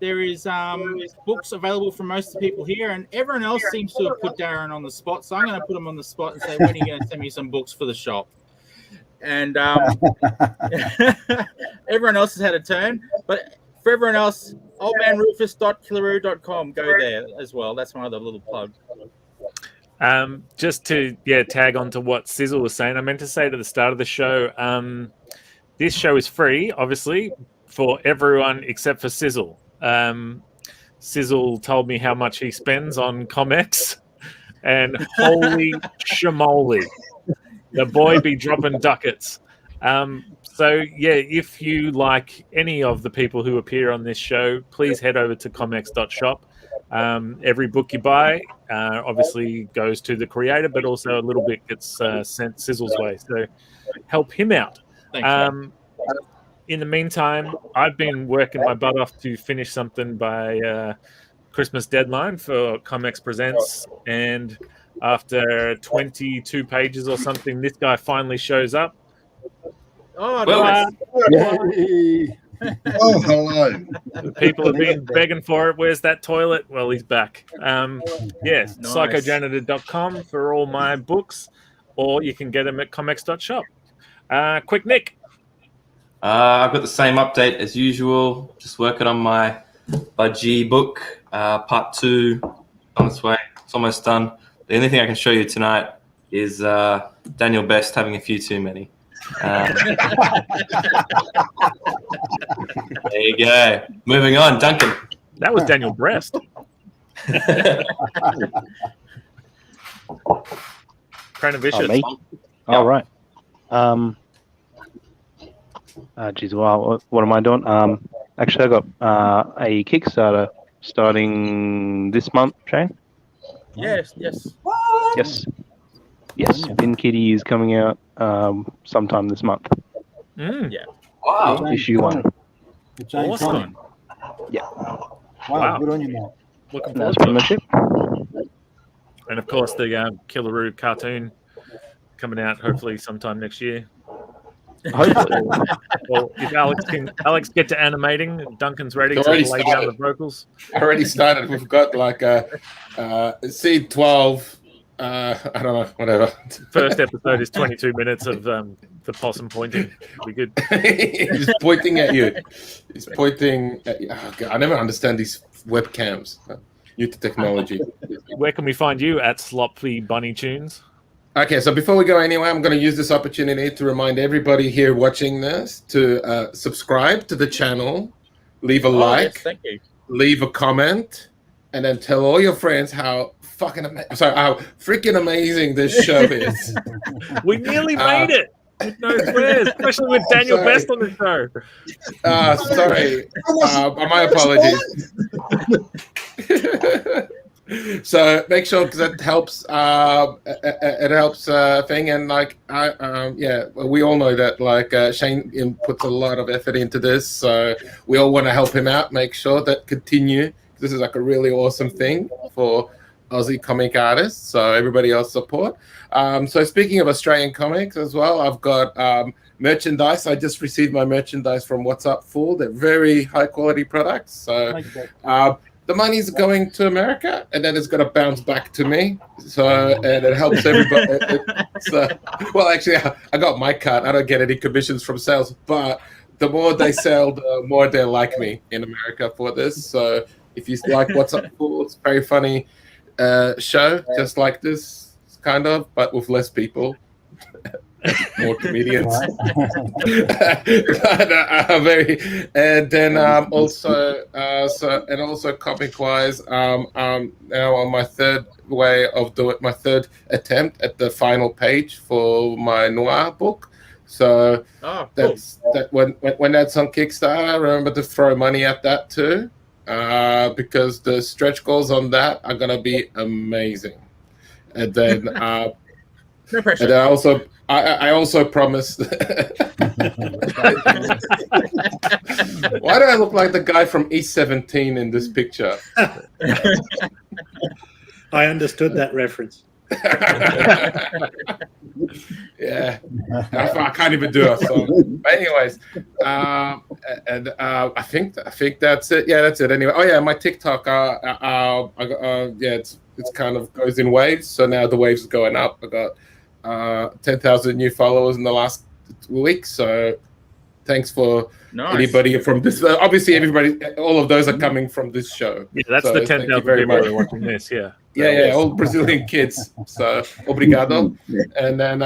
There is books available for most of the people here, and everyone else seems to have put Darren on the spot. So I'm going to put him on the spot and say, when are you going to send me some books for the shop? And everyone else has had a turn, but for everyone else, oldmanrufus.killaroo.com. Go there as well. That's my other little plug. Just to tag on to what Sizzle was saying, I meant to say at the start of the show, this show is free, obviously, for everyone except for Sizzle. Sizzle told me how much he spends on ComX, and holy shamoly, the boy be dropping ducats. So if you like any of the people who appear on this show, please head over to ComX.shop. Every book you buy obviously goes to the creator, but also a little bit gets sent Sizzle's way. So help him out. In the meantime, I've been working my butt off to finish something by Christmas deadline for ComX Presents, and after 22 pages or something, this guy finally shows up. Oh, nice. Oh, hello. People have been begging for it. Where's that toilet? Well, he's back. Yes, Nice. psychojanitor.com for all my books, or you can get them at comx.shop. Quick Nick. I've got the same update as usual. Just working on my Budgie book, part 2 on its way. It's almost done. The only thing I can show you tonight is Daniel Best having a few too many. There you go. Moving on, Duncan. That was Daniel Breast. Crown of Vicious. Me? All right. Geez, wow. What am I doing? Actually, I got a Kickstarter starting this month, Shane. Yes. Yes, Bin Kitty is coming out sometime this month. Yeah. Wow. Issue 1. It's awesome. Yeah. Wow, good on you, man. Looking That's forward to it. membership. And of course, the Killaroo cartoon coming out hopefully sometime next year. Hopefully. Well, if Alex get to animating, Duncan's ready to Already lay down started. the vocals. Already started. We've got like a seed 12. I don't know, whatever. First episode is 22 minutes of the possum pointing. Be good. He's pointing at you. He's pointing at you. Oh, God, I never understand these webcams. New to technology. Where can we find you at Sloppy Bunny Tunes? Okay, so before we go anywhere, I'm going to use this opportunity to remind everybody here watching this to subscribe to the channel, leave a like, Yes, thank you. leave a comment, and then tell all your friends how how freaking amazing this show is. We nearly made it. With no swears, especially with Daniel Best on the show. Sorry. My apologies. So make sure, because it helps. It helps thing, and like we all know that like Shane puts a lot of effort into this, so we all want to help him out. Make sure that continue. This is like a really awesome thing for Aussie comic artists, so everybody else support. So speaking of Australian comics as well, I've got merchandise. I just received my merchandise from What's Up Fool. They're very high quality products. So the money's going to America, and then it's going to bounce back to me. So and it helps everybody. Well, actually, I got my cut. I don't get any commissions from sales, but the more they sell, the more they like me in America for this. So if you like What's Up Fool, it's very funny. Show just like this kind of, but with less people, more comedians. Also comic wise, now on my third attempt at the final page for my noir book. So that's that when that's on Kickstarter, remember to throw money at that too. Because the stretch goals on that are gonna be amazing, and then no pressure. And then I also promised Why do I look like the guy from East 17 in this picture? I understood that reference. Yeah, I can't even do a song. But anyways, I think that's it. Yeah, that's it. Anyway, oh yeah, my TikTok. Yeah, it's kind of goes in waves. So now the waves are going up. I got 10,000 new followers in the last week. So thanks for anybody from this. Obviously, everybody, all of those are coming from this show. Yeah, that's so the 10,000 people watching this. Yeah. Yeah, all Brazilian kids. So obrigado. And then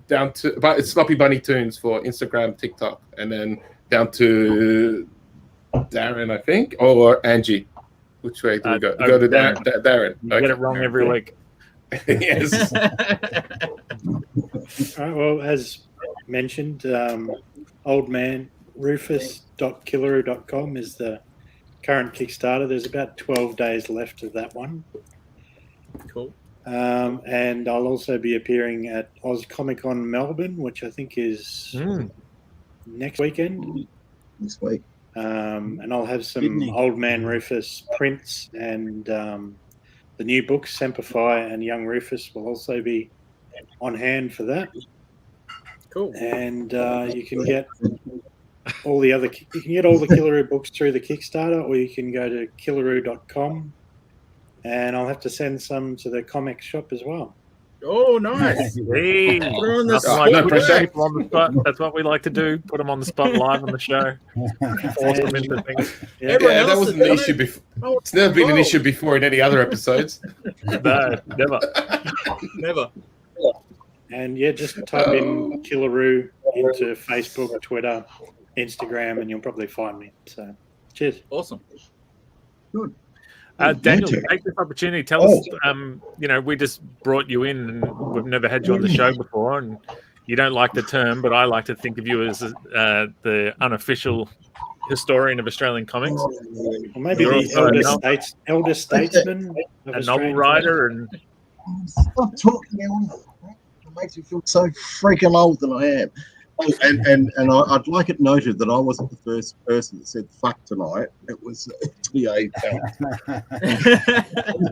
down to, but it's Sloppy Bunny Tunes for Instagram, TikTok, and then down to Darren, I think, or Angie. Which way do we go? Go to Darren. Darren. You get it wrong every week. Yes. All right, well, as mentioned, Old Man Rufus.killaroo.com is the current Kickstarter. There's about 12 days left of that one. Cool. And I'll also be appearing at Oz Comic Con Melbourne, which I think is next weekend. This week. And I'll have some Old Man Rufus prints, and the new books, Semper Fi and Young Rufus, will also be on hand for that. Cool. And you can get all the Killaroo books through the Kickstarter, or you can go to killaroo.com, and I'll have to send some to the ComX shop as well. Oh, nice. Hey, on the no pressure. People on the spot. That's what we like to do. Put them on the spot live on the show. Force them into things. Yeah, that wasn't an issue before. It's never been an issue before in any other episodes. No, never. Never. And yeah, just type in Killaroo into Facebook, Twitter, Instagram, and you'll probably find me. So, cheers. Awesome. Good. Daniel, take this opportunity. Tell us, we just brought you in and we've never had you on the show before, and you don't like the term, but I like to think of you as the unofficial historian of Australian comics. Or maybe the elder statesman, a novel writer, and stop talking. It makes me feel so freaking old that I am. Oh, and I'd like it noted that I wasn't the first person that said "fuck" tonight. It was T.A.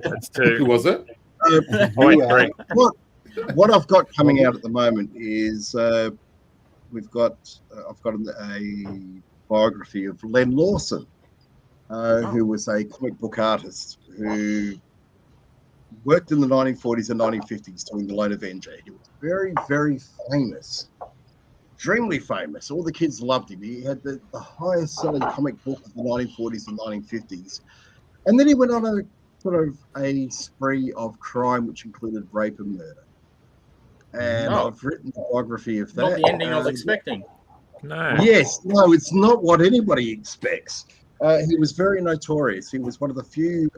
That's two. Who was it? What I've got coming out at the moment is I've got a biography of Len Lawson, who was a comic book artist who worked in the 1940s and 1950s doing the Lone Avenger. He was very, very famous. Extremely famous. All the kids loved him. He had the highest selling comic book of the 1940s and 1950s. And then he went on a sort of a spree of crime, which included rape and murder. And I've written a biography of that. Not the ending I was expecting. No. Yes, no, it's not what anybody expects. He was very notorious. He was one of the few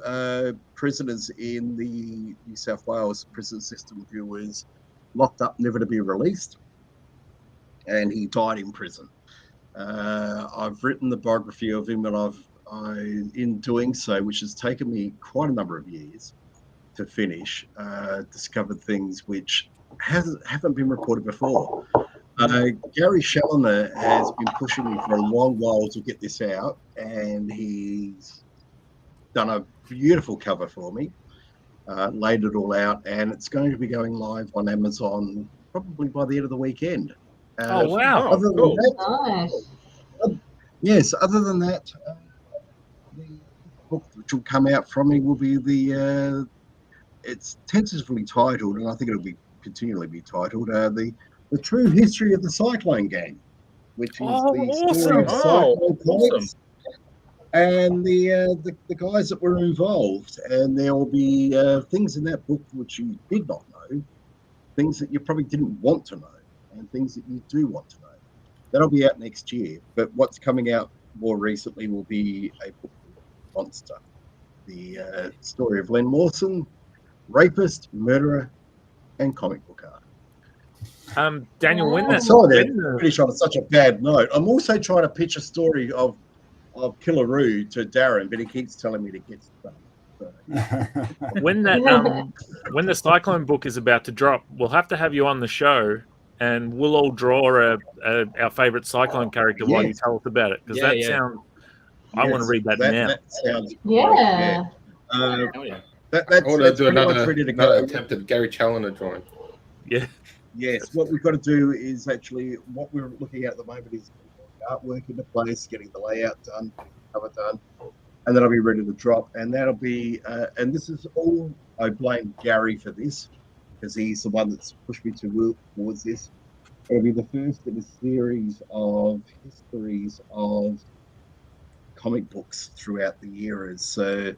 prisoners in the New South Wales prison system who was locked up, never to be released. And he died in prison. I've written the biography of him, and in doing so, which has taken me quite a number of years to finish, discovered things which haven't been reported before. Gary Challoner has been pushing me for a long while to get this out, and he's done a beautiful cover for me, laid it all out, and it's going to be going live on Amazon probably by the end of the weekend. Oh, wow. Cool. Nice. Yes, other than that, the book which will come out from me will be it's tentatively titled, and I think it'll be continually be titled, the True History of the Cyclone Gang, which is the story of Cyclone Comics and the guys that were involved. And there will be things in that book which you did not know, things that you probably didn't want to know, and things that you do want to know. That'll be out next year. But what's coming out more recently will be a book called Monster, the story of Len Lawson, rapist, murderer, and comic book art. Daniel, when that finish on such a bad note. I'm also trying to pitch a story of Killaroo to Darren, but he keeps telling me to get stuff. When that when the Cyclone book is about to drop, we'll have to have you on the show and we'll all draw our favourite Cyclone character while you tell us about it, because sounds. I want to read that now. That sounds Yeah. great. I want to do another attempt at Gary Challoner drawing. Yeah. Yes, what we've got to do is actually what we're looking at the moment is artwork into place, getting the layout done, cover done, and then I'll be ready to drop. And that'll be, and this is all, I blame Gary for this because he's the one that's pushed me towards this. It'll be the first in a series of histories of comic books throughout the eras. So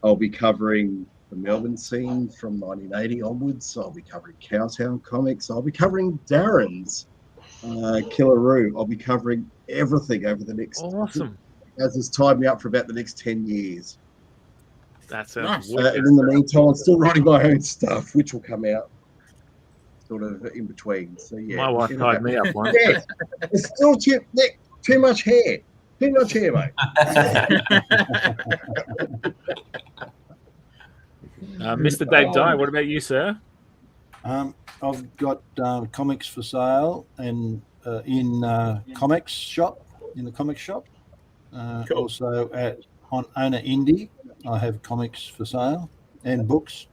I'll be covering the Melbourne scene from 1980 onwards. I'll be covering Cowtown comics. I'll be covering Darren's Killaroo. I'll be covering everything over the next. Awesome. As it's tied me up for about the next 10 years. That sounds nice. And in the meantime, I'm still writing my own stuff, which will come out sort of in between. So yeah, my wife tied me up once. Yeah, it's still too much hair. Too much hair, mate. Mr. Dave Dye, what about you, sir? I've got comics for sale and in ComX shop, in the comic shop. Cool. Also on Owner Indie, I have comics for sale and books.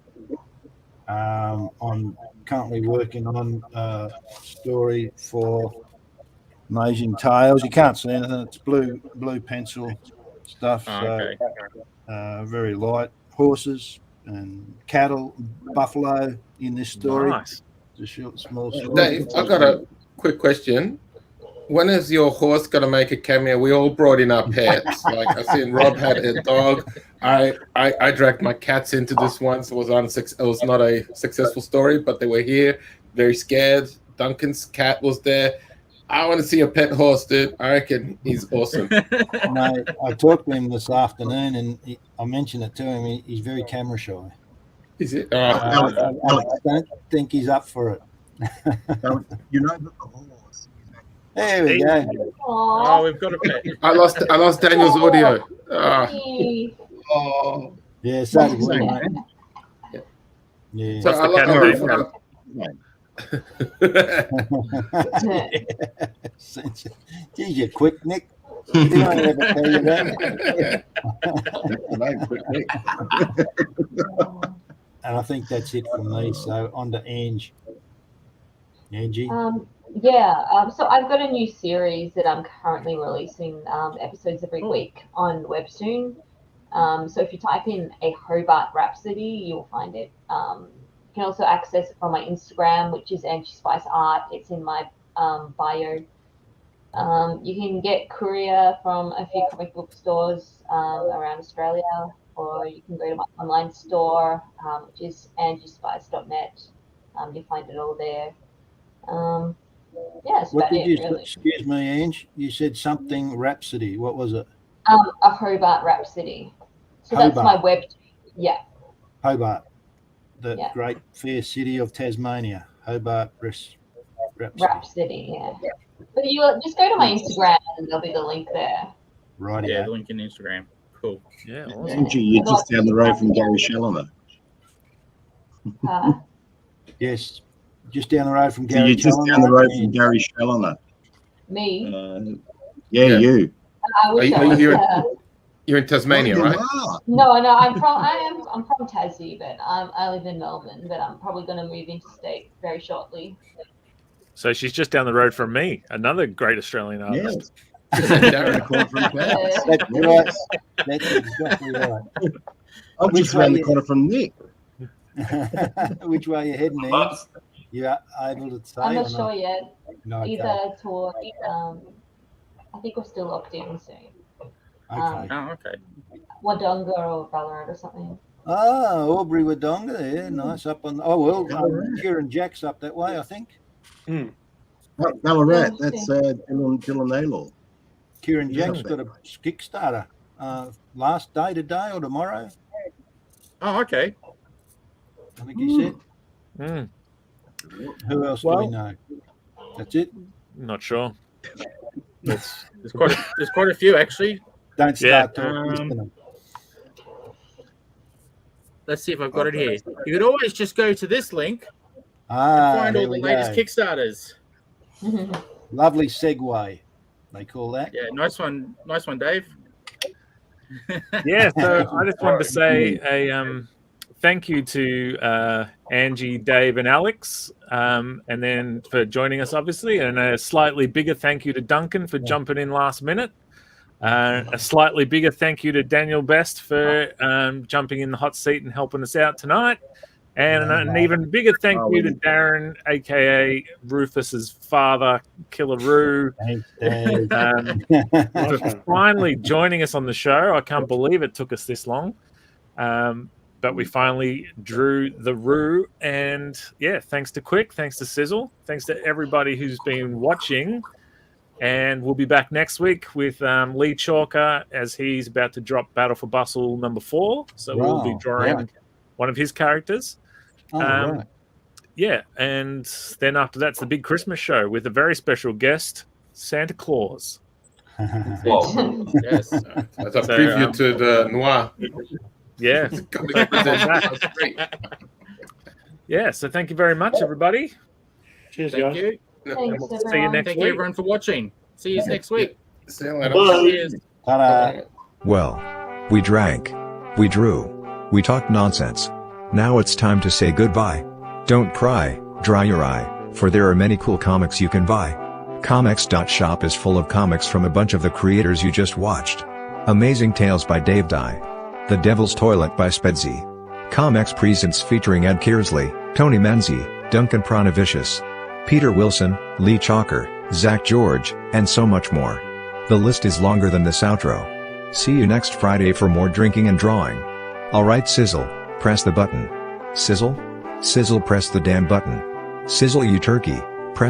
I'm currently working on a story for Amazing Tales. You can't see anything. It's blue pencil stuff. Okay. Very light. Horses and cattle, buffalo in this story. Nice. It's a short, small story. Dave, I've got a quick question. When is your horse going to make a cameo? We all brought in our pets. Like I seen Rob had a dog. I dragged my cats into this once. It was not a successful story, but they were here, very scared. Duncan's cat was there. I want to see a pet horse, dude. I reckon he's awesome. No, I talked to him this afternoon, and I mentioned it to him. He's very camera shy. Is it? I don't think he's up for it. You know the horse. There we go. Oh, we've got a pet. I lost Daniel's audio. Oh. Yeah, so did we, mate. Yeah. So I love Geez, you're quick, Nick. Did I ever tell you that? And I think that's it from me. So on to Angie. So I've got a new series that I'm currently releasing episodes every week on Webtoon. So if you type in a Hobart Rhapsody, you'll find it. You can also access it from my Instagram, which is Angie Spice Art. It's in my bio. You can get courier from a few comic book stores around Australia, or you can go to my online store, which is angiespice.net. You'll find it all there. That's what about did it, you? really. Excuse me, Ange. You said something Rhapsody. What was it? A Hobart Rhapsody. So that's my web. Yeah. Hobart, the great fair city of Tasmania. Hobart Rhapsody. Yeah. But you just go to my Instagram and there'll be the link there. Right. Yeah, the link in Instagram. Cool. Yeah. Angie, you're just down the road from Gary Challoner. Yes, just down the road from So Gary. you're just down the road from Gary Challoner. Me? You. I wish I was there. You're in Tasmania, right? No, I'm from Tassie, but I live in Melbourne. But I'm probably going to move interstate very shortly. So she's just down the road from me, another great Australian artist. Darren Close from That's right. That's exactly right. I'm just around the corner from Nick. Which way are you heading, Ange? You able to say? I'm not sure yet. No, Either toward, I think we're still locked in soon. Okay. Okay. Wodonga or Ballarat or something. Oh, Albury Wodonga there. Nice up on. Oh, well, Kieran Jack's up that way, I think. Ballarat, that's Dylan Naylor. Kieran Jack's got a Kickstarter. Last day today or tomorrow? Oh, okay. I think he said. Who else do we know? That's it. Not sure. There's quite a few actually. Don't start talking. Let's see if I've got it here. You could always just go to this link find all there the we latest go. Kickstarters. Lovely segue, they call that. Yeah, nice one, Dave. Yeah, so I just wanted to say a thank you to Angie, Dave, and Alex, and then for joining us, obviously, and a slightly bigger thank you to Duncan for jumping in last minute. A slightly bigger thank you to Daniel Best for jumping in the hot seat and helping us out tonight. And an even bigger thank you to Darren, aka Rufus's father, Killer Roo, for finally joining us on the show. I can't believe it took us this long, but we finally drew the Roo. And yeah, thanks to Quick, thanks to Sizzle, thanks to everybody who's been watching. And we'll be back next week with Lee Chalker as he's about to drop Battle for Bustle #4. So we'll be drawing one of his characters. Right. Yeah, and then after that's the big Christmas show with a very special guest, Santa Claus. Whoa. Yes. That's a preview to the Noir. Yeah. Yeah, so thank you very much, everybody. Cheers, Thank guys. you. Thanks, We'll see you everyone. next Thank you, week. everyone, for watching. See you next week. See you later. Cheers. Ta-da. Well, we drank, we drew, we talked nonsense. Now it's time to say goodbye. Don't cry, dry your eye, for there are many cool comics you can buy. ComX.shop is full of comics from a bunch of the creators you just watched. Amazing Tales by Dave Dye. The Devil's Toilet by Spedsy. ComX Presents featuring Ed Kearsley, Tony Manzi, Duncan Pranavicius, Peter Wilson, Lee Chalker, Zach George, and so much more. The list is longer than this outro. See you next Friday for more drinking and drawing. Alright Sizzle, press the button. Sizzle? Sizzle, press the damn button. Sizzle you turkey.